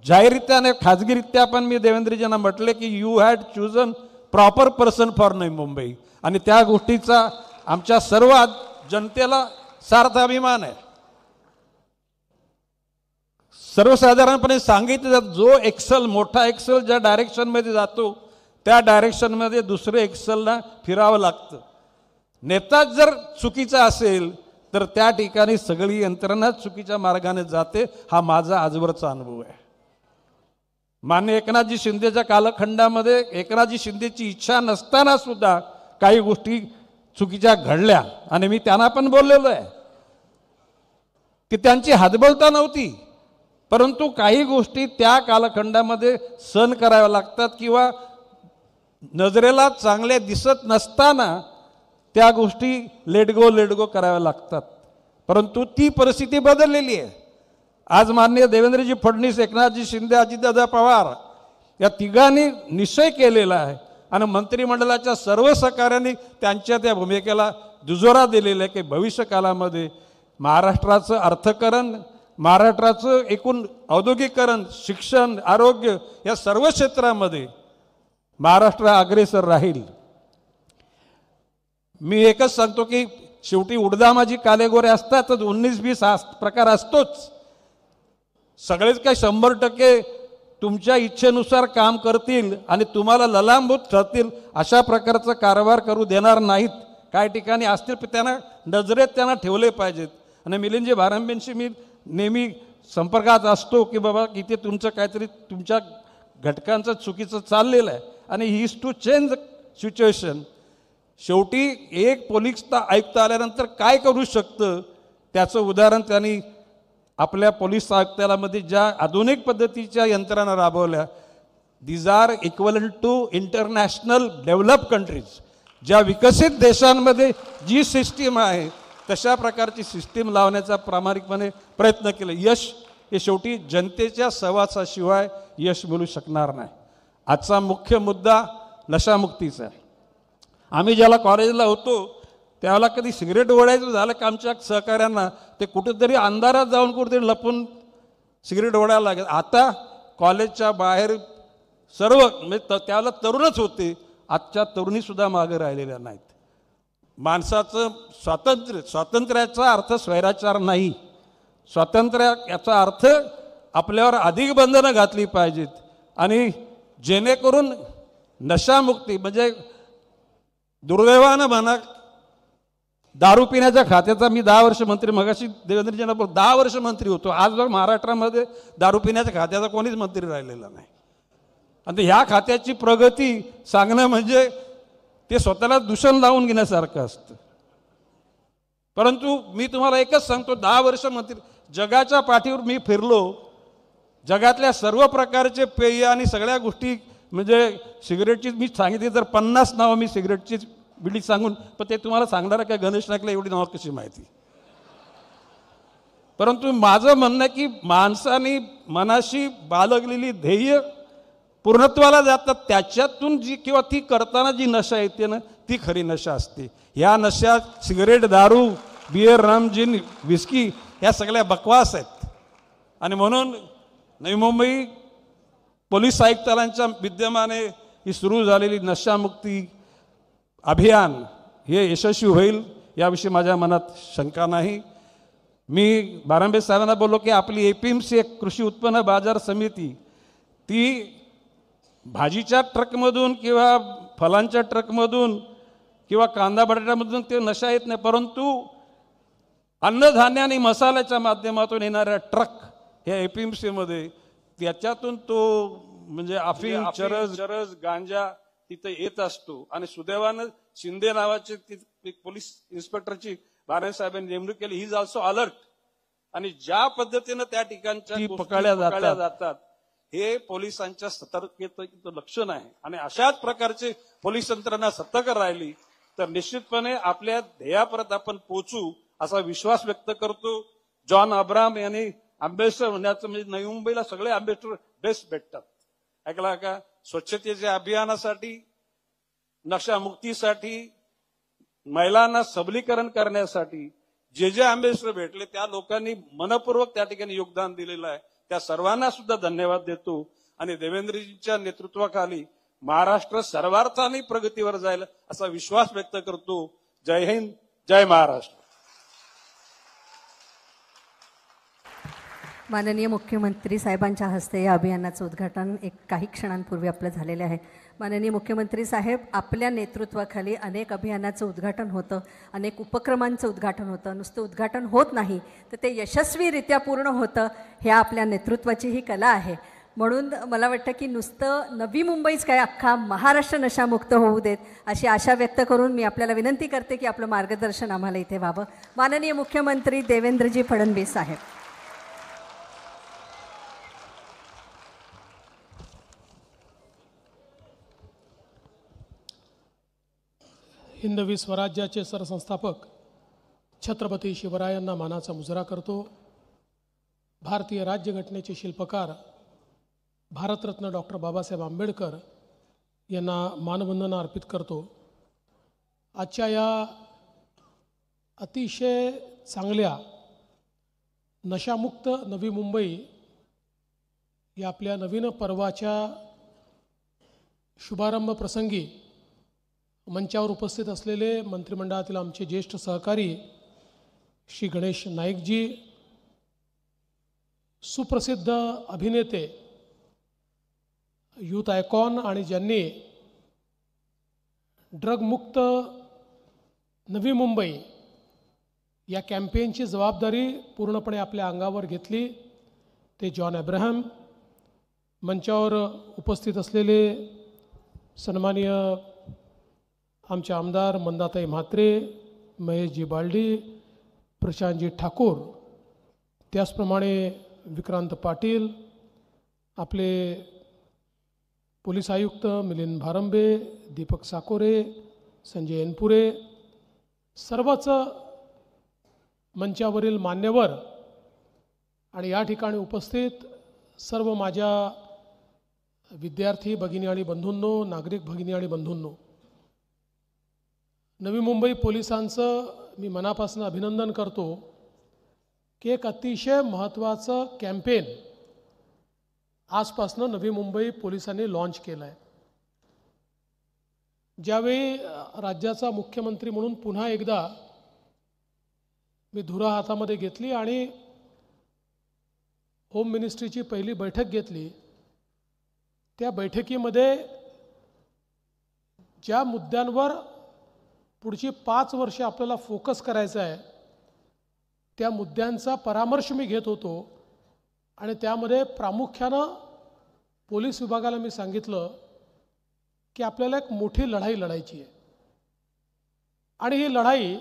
जाहीररित्या आणि खाजगीरित्या पण मी देवेंद्रजींना म्हटले की you had chosen proper person for Navi Mumbai. आणि त्या गोष्टीचा आमच्या सर्व जनतेला सार्थ अभिमान आहे. सर्वसाधारणपणे सांगितलं जातं, जो एक्सेल, मोठा एक्सेल ज्या डायरेक्शनमध्ये जातो त्या डायरेक्शनमध्ये दुसरे एक्सेलला फिरावं लागतं. नेताच जर चुकीचा असेल तर त्या ठिकाणी सगळी यंत्रणा चुकीच्या मार्गाने जाते. हा माझा आजवरचा अनुभव आहे. माननीय एकनाथजी शिंदेच्या कालखंडामध्ये एकनाथजी शिंदेची इच्छा नसताना सुद्धा काही गोष्टी चुकीच्या घडल्या आणि मी त्यांना पण बोललेलो आहे की त्यांची हतबलता नव्हती, परंतु काही गोष्टी त्या कालखंडामध्ये सहन कराव्या लागतात किंवा नजरेला चांगले दिसत नसताना त्या गोष्टी लेट गो कराव्या लागतात. परंतु ती परिस्थिती बदललेली आहे. आज माननीय देवेंद्रजी फडणवीस, एकनाथजी शिंदे, अजितदादा पवार या तिघांनी निश्चय केलेला आहे आणि मंत्रिमंडळाच्या सर्व सहकार्यांनी त्यांच्या त्या भूमिकेला दुजोरा दिलेला आहे की भविष्य काळामध्ये महाराष्ट्राचं अर्थकारण, महाराष्ट्राचं एकूण औद्योगिकरण, शिक्षण, आरोग्य या सर्व क्षेत्रामध्ये महाराष्ट्र अग्रेसर राहील. मी एकच सांगतो की शेवटी उडदामाजी कालेगोरे असतातच, 19-20 हा प्रकार असतोच. सगळेच काही 100% तुमच्या इच्छेनुसार काम करतील आणि तुम्हाला ललांबूत ठरतील अशा प्रकारचा कारभार करू देणार नाहीत. काही ठिकाणी असतील त्यांना नजरेत त्यांना ठेवले पाहिजेत. आणि मिलिंदजी भारंबेंशी मी नेहमी संपर्कात असतो की बाबा इथे तुमचं काहीतरी तुमच्या घटकांचं चुकीचं चाललेलं आहे आणि he is to change the situation. शेवटी एक पोलीस आयुक्त आल्यानंतर काय करू शकतं त्याचं उदाहरण त्यांनी आपल्या पोलीस आयुक्तालयामध्ये ज्या आधुनिक पद्धतीच्या यंत्रणा राबवल्या, these are equivalent to international develop countries. ज्या विकसित देशांमध्ये जी सिस्टीम आहे तशा प्रकारची सिस्टीम लावण्याचा प्रामाणिकपणे प्रयत्न केले. यश हे शेवटी जनतेच्या सहवासाशिवाय यश मिळू शकणार नाही. आजचा मुख्य मुद्दा नशामुक्तीचा आहे. आम्ही ज्याला कॉलेजला होतो त्यावेळेला कधी सिगरेट ओढायचं झालं का आमच्या सहकाऱ्यांना ते कुठेतरी अंधारात जाऊन कुठेतरी लपून सिगरेट ओढायला लागेल. आता कॉलेजच्या बाहेर सर्व म्हणजे त्यावेळेला तरुणच होते, आजच्या तरुणीसुद्धा मागे राहिलेल्या नाहीत. माणसाचं स्वातंत्र्याचा अर्थ स्वैराचार नाही. स्वातंत्र्य याचा अर्थ आपल्यावर अधिक बंधनं घातली पाहिजेत आणि जेणेकरून नशामुक्ती म्हणजे दुर्दैवानं म्हणा दारू पिण्याच्या खात्याचा मी 10 वर्ष मंत्री मगाशी देवेंद्रजींना 10 वर्ष मंत्री होतो. आज महाराष्ट्रामध्ये दारू पिण्याच्या खात्याचा कोणीच मंत्री राहिलेला नाही. आणि ह्या खात्याची प्रगती सांगणं म्हणजे ते स्वतःला दूषण लावून घेण्यासारखं असतं. परंतु मी तुम्हाला एकच सांगतो, 10 वर्ष मंत्री जगाच्या पाठीवर मी फिरलो, जगातल्या सर्व प्रकारचे पेय आणि सगळ्या गोष्टी म्हणजे सिगरेटची मी सांगितली तर 50 नावं मी सिगरेटची बिडी सांगून, पण ते तुम्हाला सांगणार का गणेश नाईकला एवढी नावं कशी माहिती. परंतु माझं म्हणणं की माणसाने मनाशी बाळगलेली ध्येय पूर्णत्वाला जातात, त्याच्यातून जी किंवा ती करताना जी नशा येते ना ती खरी नशा असते. ह्या नशात सिगरेट, दारू, बियर, रम, जिन, विस्की ह्या सगळ्या बकवास आहेत. आणि म्हणून नवी मुंबई पोलीस आयुक्तालयांच्या विद्यमाने ही सुरू झालेली नशामुक्ती अभियान हे यशस्वी होईल याविषयी माझ्या मनात शंका नाही. मी बारंबे साहेबांना बोललो की आपली APMC एक कृषी उत्पन्न बाजार समिती ती भाजीच्या ट्रकमधून किंवा फलांच्या ट्रकमधून किंवा कांदा बटाट्यामधून ते नशा येत नाही, परंतु अन्नधान्य आणि मसाल्याच्या माध्यमातून येणाऱ्या ट्रक ह्या APMC मध्ये त्याच्यातून तो म्हणजे अफीम, चरस, गांजा तिथे येत असतो. आणि सुदैवानं शिंदे नावाचे पोलीस इन्स्पेक्टरची बारंबे साहेबांनी नेमणूक केली. He is also alert. आणि ज्या पद्धतीनं त्या ठिकाणच्या पकडल्या जातात हे पोलिसांच्या सतर्कतेचं लक्षण आहे. आणि अशाच प्रकारचे पोलीस यंत्रणा सतर्क राहिली तर निश्चितपणे आपल्या ध्येयापर्यंत आपण पोहोचू असा विश्वास व्यक्त करतो. जॉन अब्राम यांनी अँबॅसेडर होण्याचं म्हणजे नवी मुंबईला सगळे अँबॅसेडर बेस्ट भेटतात. ऐकला का? स्वच्छतेच्या अभियानासाठी, नशामुक्तीसाठी, महिलांना सबलीकरण करण्यासाठी जे जे अँबॅसेडर भेटले त्या लोकांनी मनपूर्वक त्या ठिकाणी योगदान दिलेलं आहे. त्या सर्वांना सुद्धा धन्यवाद देतो. आणि देवेंद्रजींच्या नेतृत्वाखाली महाराष्ट्र सर्वार्थाने प्रगतीवर जाईल असा विश्वास व्यक्त करतो. जय हिंद, जय महाराष्ट्र. माननीय मुख्यमंत्री साहेबांच्या हस्ते या अभियानाचं उद्घाटन काही क्षणांपूर्वी आपलं झालेलं आहे. माननीय मुख्यमंत्री साहेब, आपल्या नेतृत्वाखाली अनेक अभियानाचं उद्घाटन होतं, अनेक उपक्रमांचं उद्घाटन होतं. नुसतं उद्घाटन होत नाही तर ते यशस्वीरित्या पूर्ण होतं. ह्या आपल्या नेतृत्वाची ही कला आहे. म्हणून मला वाटतं की नुसतं नवी मुंबईच काय, अख्खा महाराष्ट्र नशामुक्त होऊ देत अशी आशा व्यक्त करून मी आपल्याला विनंती करते की आपलं मार्गदर्शन आम्हाला इथे व्हावं. माननीय मुख्यमंत्री देवेंद्रजी फडणवीस साहेब. हिंदवी स्वराज्याचे सरसंस्थापक छत्रपती शिवरायांना मानाचा मुजरा करतो. भारतीय राज्यघटनेचे शिल्पकार भारतरत्न डॉक्टर बाबासाहेब आंबेडकर यांना मानवंदना अर्पित करतो. आजच्या या अतिशय चांगल्या नशामुक्त नवी मुंबई या आपल्या नवीन पर्वाच्या शुभारंभ प्रसंगी मंचावर उपस्थित असलेले मंत्रिमंडळातील आमचे ज्येष्ठ सहकारी श्री गणेश नाईकजी, सुप्रसिद्ध अभिनेते, यूथ आयकॉन आणि ज्यांनी ड्रगमुक्त नवी मुंबई या कॅम्पेनची जबाबदारी पूर्णपणे आपल्या अंगावर घेतली ते जॉन अब्राहम, मंचावर उपस्थित असलेले सन्माननीय आमचे आमदार मंदाताई म्हात्रे, महेशजी बालडी, प्रशांतजी ठाकूर, त्याचप्रमाणे विक्रांत पाटील, आपले पोलीस आयुक्त मिलिंद भारंबे, दीपक साकोरे, संजय एनपुरे, सर्वच मंचावरील मान्यवर आणि या ठिकाणी उपस्थित सर्व माझ्या विद्यार्थी भगिनी आणि बंधूंनो, नागरिक भगिनी आणि बंधूंनो, नवी मुंबई पोलिसांचं मी मनापासून अभिनंदन करतो की एक अतिशय महत्त्वाचं कॅम्पेन आजपासून नवी मुंबई पोलिसांनी लॉन्च केलं आहे. ज्यावेळी राज्याचा मुख्यमंत्री म्हणून पुन्हा एकदा मी धुरा हातामध्ये घेतली आणि होम मिनिस्ट्रीची पहिली बैठक घेतली, त्या बैठकीमध्ये ज्या मुद्द्यांवर पुढची 5 वर्ष आपल्याला फोकस करायचा आहे त्या मुद्द्यांचा परामर्श मी घेत होतो आणि त्यामध्ये प्रामुख्यानं पोलीस विभागाला मी सांगितलं की आपल्याला एक मोठी लढाई लढायची आहे आणि ही लढाई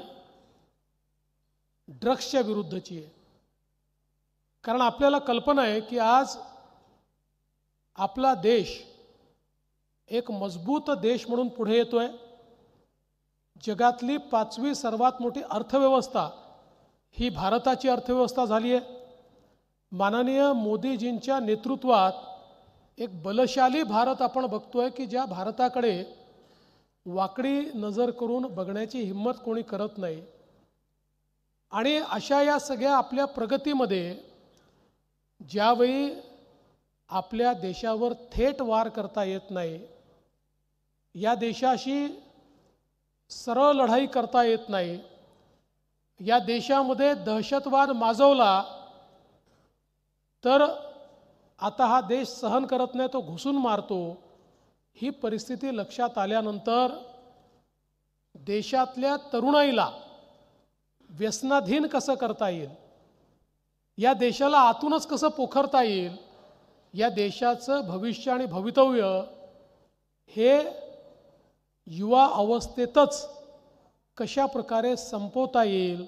ड्रग्सच्या विरुद्धची आहे. कारण आपल्याला कल्पना आहे की आज आपला देश एक मजबूत देश म्हणून पुढे येतोय. जगातली 5वी सर्वात मोठी अर्थव्यवस्था ही भारताची अर्थव्यवस्था झाली आहे. माननीय मोदीजींच्या नेतृत्वात एक बलशाली भारत आपण बघतोय की ज्या भारताकडे वाकडी नजर करून बघण्याची हिंमत कोणी करत नाही. आणि अशा या सगळ्या आपल्या प्रगतीमध्ये ज्यावेळी आपल्या देशावर थेट वार करता येत नाही, या देशाशी सरळ लढाई करता येत नाही, या देशामध्ये दहशतवाद माजवला तर आता हा देश सहन करत नाही, तो घुसून मारतो, ही परिस्थिती लक्षात आल्यानंतर देशातल्या तरुणाईला व्यसनाधीन कसं करता येईल, या देशाला आतूनच कसं पोखरता येईल, या देशाचं भविष्य आणि भवितव्य हे युवा अवस्थेतच कशा प्रकारे संपवता येईल,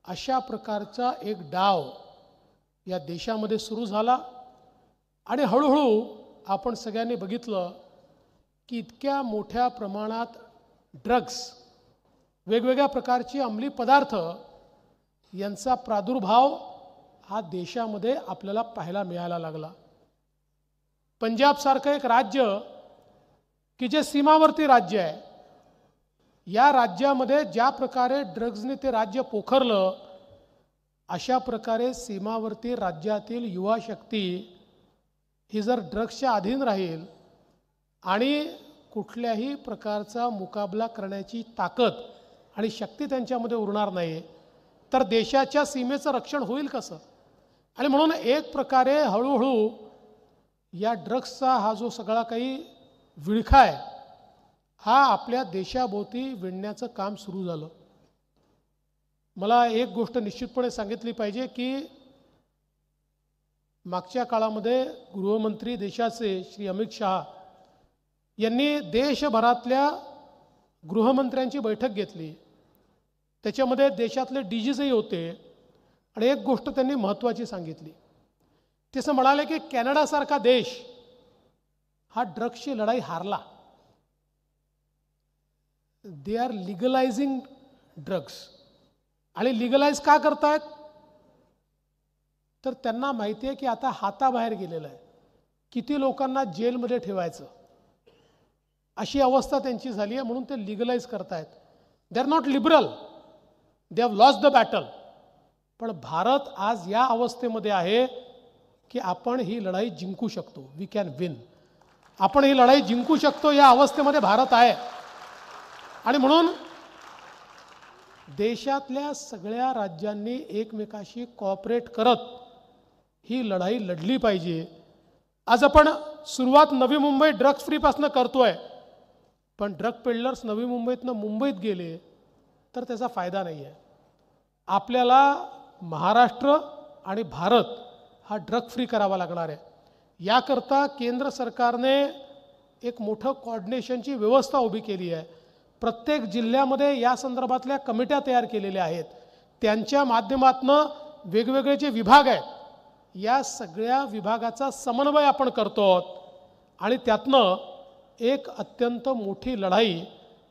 अशा प्रकारचा एक डाव या देशामध्ये सुरू झाला. आणि हळूहळू आपण सगळ्यांनी बघितलं की इतक्या मोठ्या प्रमाणात ड्रग्स, वेगवेगळ्या प्रकारची अंमली पदार्थ यांचा प्रादुर्भाव हा देशामध्ये आपल्याला पाहायला मिळायला लागला. पंजाबसारखं एक राज्य की जे सीमावर्ती राज्य आहे, या राज्यामध्ये ज्या प्रकारे ड्रग्जने ते राज्य पोखरलं, अशा प्रकारे सीमावर्ती राज्यातील युवा शक्ती ही जर ड्रग्सच्या अधीन राहील आणि कुठल्याही प्रकारचा मुकाबला करण्याची ताकद आणि शक्ती त्यांच्यामध्ये उरणार नाही, तर देशाच्या सीमेचं रक्षण होईल कसं? आणि म्हणून एक प्रकारे हळूहळू या ड्रग्सचा हा जो सगळा काही विळखा आहे हा आपल्या देशाभोवती विणण्याचं काम सुरू झालं. मला एक गोष्ट निश्चितपणे सांगितली पाहिजे की मागच्या काळामध्ये गृहमंत्री देशाचे श्री अमित शहा यांनी देशभरातल्या गृहमंत्र्यांची बैठक घेतली. त्याच्यामध्ये देशातले DGsही होते आणि एक गोष्ट त्यांनी महत्त्वाची सांगितली. ते असं म्हणाले की कॅनडासारखा देश हा ड्रग्सची लढाई हारला. They are legalising drugs. आणि लिगलाइज का करतायत? तर त्यांना माहिती आहे की आता हाताबाहेर गेलेलं आहे, किती लोकांना जेलमध्ये ठेवायचं अशी अवस्था त्यांची झाली आहे, म्हणून ते लिगलाइज करतायत. They are not liberal, they have lost the battle. पण भारत आज या अवस्थेमध्ये आहे की आपण ही लढाई जिंकू शकतो. We can win. आपण ही लढाई जिंकू शकतो, या अवस्थेमध्ये भारत आहे. आणि म्हणून देशातल्या सगळ्या राज्यांनी एकमेकाशी कॉपरेट करत ही लढाई लढली पाहिजे. आज आपण सुरुवात नवी मुंबई ड्रग्स फ्रीपासून करतोय, पण ड्रग पेडलर्स नवी मुंबईतनं मुंबईत गेले तर त्याचा फायदा नाही आहे. आपल्याला महाराष्ट्र आणि भारत हा ड्रग फ्री करावा लागणार आहे. याकरता केंद्र सरकारने एक मोठं कोऑर्डिनेशनची व्यवस्था उभी केली आहे. प्रत्येक जिल्ह्यामध्ये या संदर्भातल्या कमिट्या तयार केलेल्या आहेत. त्यांच्या माध्यमातून वेगवेगळे जे विभाग आहेत या सगळ्या विभागाचा समन्वय आपण करतो आणि त्यातनं एक अत्यंत मोठी लढाई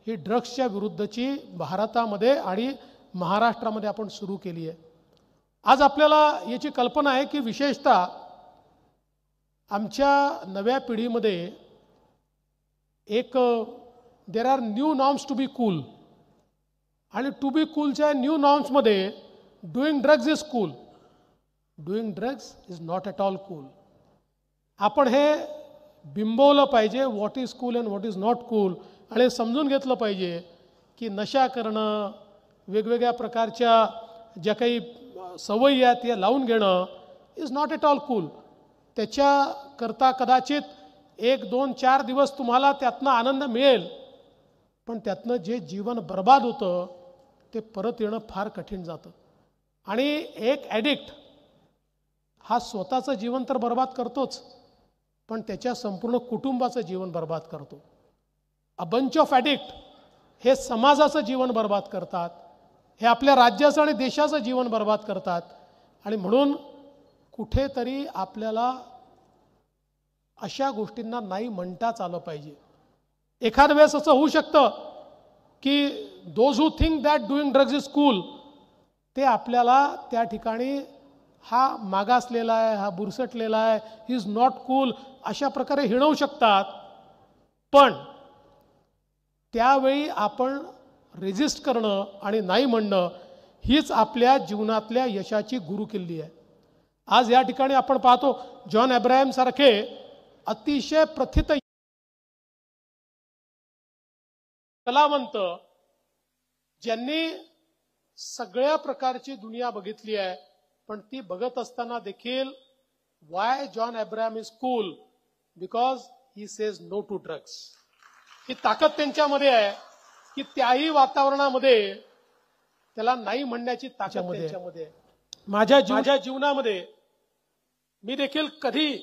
ही ड्रग्सच्या विरुद्धची भारतामध्ये आणि महाराष्ट्रामध्ये आपण सुरू केली आहे. आज आपल्याला याची कल्पना आहे की विशेषतः आमच्या नव्या पिढीमध्ये एक there are new norms to be cool, आणि टू बी कूलच्या न्यू नॉर्म्समध्ये doing drugs is cool, doing drugs is not at all cool. आपण हे बिंबवलं पाहिजे, what is cool and what is not cool, आणि समजून घेतलं पाहिजे की नशा करणं, वेगवेगळ्या प्रकारच्या ज्या काही सवयी आहेत त्या लावून घेणं is not at all cool. त्याच्याकरता कदाचित 1, 2, 4 दिवस तुम्हाला त्यातनं आनंद मिळेल, पण त्यातनं जे जीवन बर्बाद होतं ते परत येणं फार कठीण जातं. आणि एक ॲडिक्ट हा स्वतःचं जीवन तर बर्बाद करतोच, पण त्याच्या संपूर्ण कुटुंबाचं जीवन बर्बाद करतो. अ बंच ऑफ ॲडिक्ट हे समाजाचं जीवन बर्बाद करतात, हे आपल्या राज्याचं आणि देशाचं जीवन बर्बाद करतात. आणि म्हणून कुठेतरी आपल्याला अशा गोष्टींना नाही म्हणताच आलं पाहिजे. एखाद वेळेस असं होऊ शकतं की those who think that doing drugs is cool, ते आपल्याला त्या ठिकाणी हा मागासलेला आहे, हा बुरसटलेला आहे, ही इज नॉट कूल अशा प्रकारे हिणवू शकतात. पण त्यावेळी आपण रेजिस्ट करणं आणि नाही म्हणणं हीच आपल्या जीवनातल्या यशाची गुरुकिल्ली आहे. आज या ठिकाणी आपण पाहतो जॉन अब्राहम सारखे अतिशय प्रथित कलावंत, ज्यांनी सगळ्या प्रकारची दुनिया बघितली आहे, पण ती बघत असताना देखील why John Abraham is cool, because he says no to drugs. ही ताकद त्यांच्यामध्ये आहे की त्याही वातावरणामध्ये त्याला नाही म्हणण्याची ताकद त्यांच्यामध्ये. माझ्या जीवनामध्ये मी देखील कधी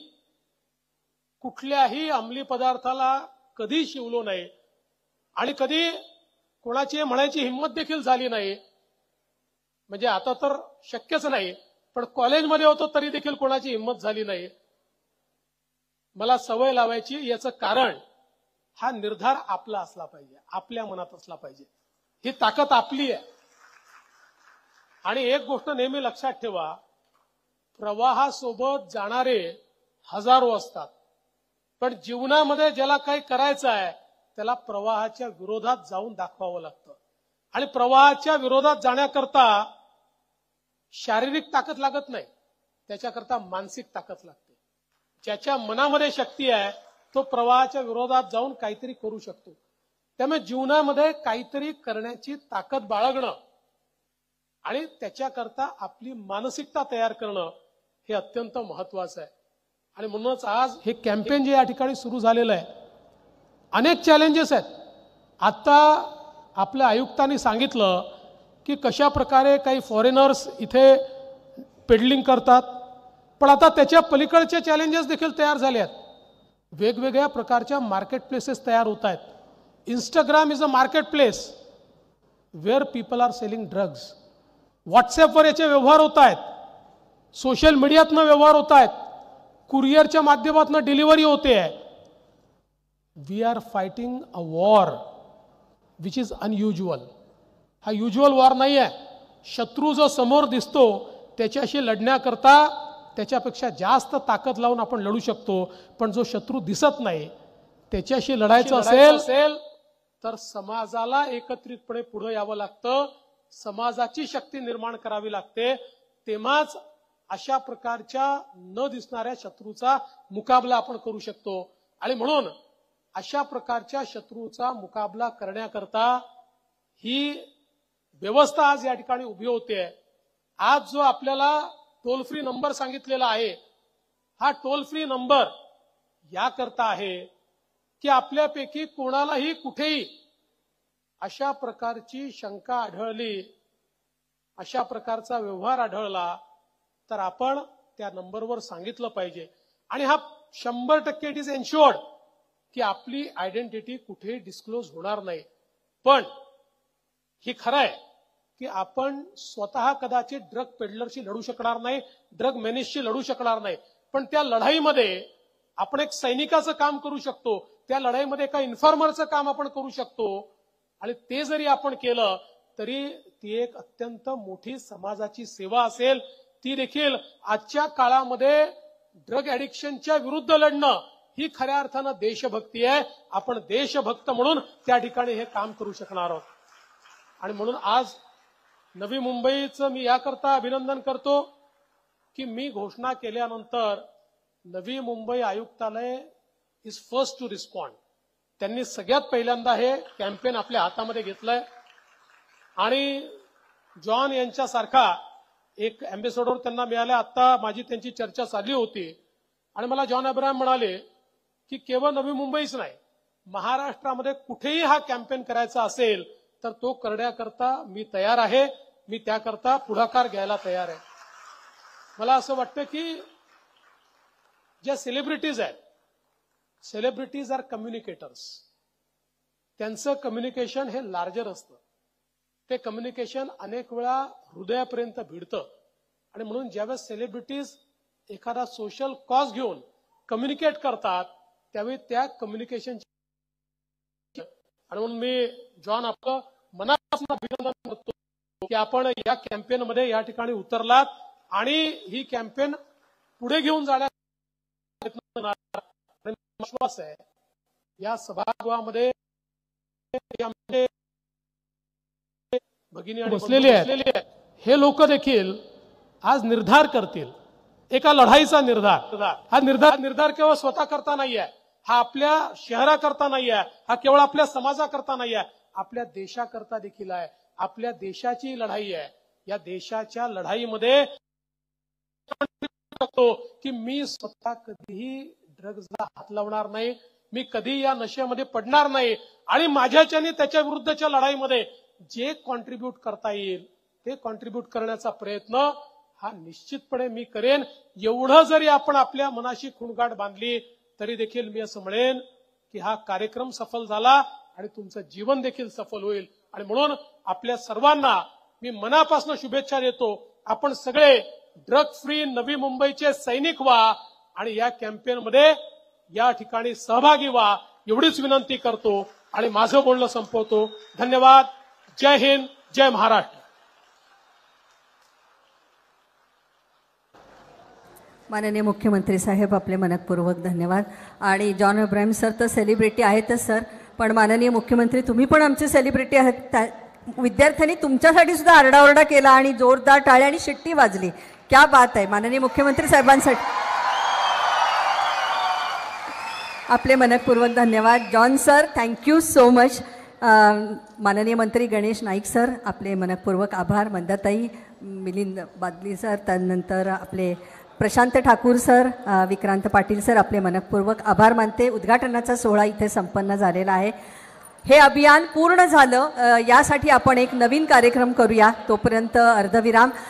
कुठल्याही अंमली पदार्थाला कधी शिवलो नाही, आणि कधी कोणाची म्हणायची हिंमत देखील झाली नाही. म्हणजे आता तर शक्यच नाही, पण कॉलेजमध्ये होतो तरी देखील कोणाची हिंमत झाली नाही. मला सवय लावायची, याचं कारण हा निर्धार आपला असला पाहिजे, आपल्या मनात असला पाहिजे. ही ताकद आपली आहे. आणि एक गोष्ट नेहमी लक्षात ठेवा, प्रवाहासोबत जाणारे हजारो असतात, पण जीवनामध्ये ज्याला काही करायचं आहे त्याला प्रवाहाच्या विरोधात जाऊन दाखवावं लागतं. आणि प्रवाहाच्या विरोधात जाण्याकरता शारीरिक ताकद लागत नाही, त्याच्याकरता मानसिक ताकद लागते. ज्याच्या मनामध्ये शक्ती आहे तो प्रवाहाच्या विरोधात जाऊन काहीतरी करू शकतो. त्यामुळे जीवनामध्ये काहीतरी करण्याची ताकद बाळगणं आणि त्याच्याकरता आपली मानसिकता तयार करणं हे अत्यंत महत्वाचं आहे. आणि म्हणूनच आज हे कॅम्पेन जे या ठिकाणी सुरू झालेलं आहे, अनेक चॅलेंजेस आहेत. आता आपल्या आयुक्तांनी सांगितलं की कशा प्रकारे काही फॉरेनर्स इथे पेडलिंग करतात, पण आता त्याच्या पलीकडचे चॅलेंजेस देखील तयार झाले आहेत. वेगवेगळ्या प्रकारच्या मार्केट प्लेसेस तयार होत आहेत. Instagram is a market place where people are selling drugs. व्हॉट्सॲपवर याचे व्यवहार होत आहेत, सोशल मीडियातनं व्यवहार होत आहेत, कुरिअरच्या माध्यमातून डिलिव्हरी होते आहे. We are fighting a war which is unusual. हा युज्युअल वॉर नाही आहे. शत्रू जो समोर दिसतो त्याच्याशी लढण्याकरता त्याच्यापेक्षा जास्त ताकद लावून आपण लढू शकतो, पण जो शत्रू दिसत नाही त्याच्याशी लढायचं असेल तर समाजाला एकत्रितपणे पुढे यावं लागतं, समाजाची शक्ती निर्माण करावी लागते. तेव्हाच अशा प्रकारच्या न दिसणाऱ्या शत्रूचा मुकाबला आपण करू शकतो. आणि म्हणून अशा प्रकारच्या शत्रूचा मुकाबला करण्याकरता ही व्यवस्था आज या ठिकाणी उभी होते. आज जो आपल्याला टोल फ्री नंबर सांगितलेला आहे, हा टोल फ्री नंबर याकरता आहे की आपल्यापैकी कोणालाही कुठेही अशा प्रकारची शंका आढळली, अशा प्रकारचा व्यवहार आढळला तर आपण त्या नंबरवर सांगितलं पाहिजे. आणि हा 100% इट इज एन्श्युअर्ड की आपली आयडेंटिटी कुठेही डिस्क्लोज होणार नाही. पण हे खरं आहे की आपण स्वतः कदाचित ड्रग पेडलरशी लढू शकणार नाही, ड्रग मेनेसशी लढू शकणार नाही, पण त्या लढाईमध्ये आपण एक सैनिकाचं काम करू शकतो, त्या लढाईमध्ये एका इन्फॉर्मरचं काम आपण करू शकतो. आणि ते जरी आपण केलं तरी ती एक अत्यंत मोठी समाजाची सेवा असेल. ती देखील आजच्या काळामध्ये ड्रग ॲडिक्शनच्या विरुद्ध लढणं ही खऱ्या अर्थानं देशभक्ती आहे. आपण देशभक्त म्हणून त्या ठिकाणी हे काम करू शकणार आहोत. आणि म्हणून आज नवी मुंबईचं मी याकरता अभिनंदन करतो की मी घोषणा केल्यानंतर नवी मुंबई आयुक्तालय इज फर्स्ट टू रिस्पॉन्ड. त्यांनी सगळ्यात पहिल्यांदा हे कॅम्पेन आपल्या हातामध्ये घेतलंय आणि जॉन यांच्यासारखा एक अँबेसेडर त्यांना मिळाला. आता माझी त्यांची चर्चा चालली होती आणि मला जॉन अब्राहम म्हणाले की केवळ नवी मुंबईच नाही, महाराष्ट्रामध्ये कुठेही हा कॅम्पेन करायचा असेल तर तो करण्याकरता मी तयार आहे, मी त्याकरता पुढाकार घ्यायला तयार आहे. मला असं वाटतं की ज्या सेलिब्रिटीज आहेत, सेलिब्रिटीज आर कम्युनिकेटर्स. त्यांचं कम्युनिकेशन हे लार्जर असतं. ते कम्युनिकेशन अनेक वेळा हृदयापर्यंत भिडतं आणि म्हणून ज्यावेळेस सेलिब्रिटीज एखादा सोशल कॉज घेऊन कम्युनिकेट करतात त्यावेळी त्या कम्युनिकेशन आणि म्हणून मी जॉन आपलं मनापासून अभिनंदन करतो की आपण या कॅम्पेनमध्ये या ठिकाणी उतरलात आणि ही कॅम्पेन पुढे घेऊन जाण्याचा प्रयत्न करणार. विश्वास आहे या सभागृहामध्ये भगिनी बसलेले आहेत हे लोक देखील आज निर्धार करतील, एका लढाईचा निर्धार. हा निर्धार केवळ स्वतः करता नाहीये, हा आपल्या शहराकरता नाहीये, हा केवळ आपल्या समाजाकरता नाहीये, आपल्या देशाकरता देखील आहे. आपल्या देशाची लढाई आहे. या देशाच्या लढाईमध्ये की मी स्वतः कधीही ड्रग्जला हात लावणार नाही, मी कधी या नशेमध्ये पडणार नाही आणि माझ्याच्याने त्याच्या विरुद्धच्या लढाईमध्ये जे कॉन्ट्रीब्यूट करता येईल ते कॉन्ट्रीब्यूट करण्याचा प्रयत्न हा निश्चितपणे मी करेन. एवढं जरी आपण आपल्या मनाशी खुणगाठ बांधली तरी देखील मी असं म्हणेन की हा कार्यक्रम सफल झाला आणि तुमचं जीवन देखील सफल होईल. आणि म्हणून आपल्या सर्वांना मी मनापासून शुभेच्छा देतो. आपण सगळे ड्रग फ्री नवी मुंबईचे सैनिक व्हा आणि या कॅम्पेनमध्ये या ठिकाणी सहभागी व्हा एवढीच विनंती करतो आणि माझं बोलणं संपवतो. धन्यवाद. जय हिंद, जय महाराष्ट्र. माननीय मुख्यमंत्री साहेब आपले मनपूर्वक धन्यवाद. आणि जॉन अब्राहम सर तर सेलिब्रिटी आहेतच सर, पण माननीय मुख्यमंत्री तुम्ही पण आमचे सेलिब्रिटी आहात. विद्यार्थ्यांनी तुमच्यासाठी सुद्धा आरडाओरडा केला आणि जोरदार टाळ्या आणि शिट्टी वाजली. क्या बात आहे. माननीय मुख्यमंत्री साहेबांसाठी आपले मनपूर्वक धन्यवाद. John sir thank you so much. माननीय मंत्री गणेश नाईक सर आपले मनपूर्वक आभार. मंदाताई, मिलिंद बादली सर, त्यानंतर आपले प्रशांत ठाकूर सर, विक्रांत पाटील सर आपले मनपूर्वक आभार मानते. उद्घाटनाचा सोहळा इथे संपन्न झालेला आहे. हे अभियान पूर्ण झालं यासाठी आपण एक नवीन कार्यक्रम करूया. तोपर्यंत अर्धविराम.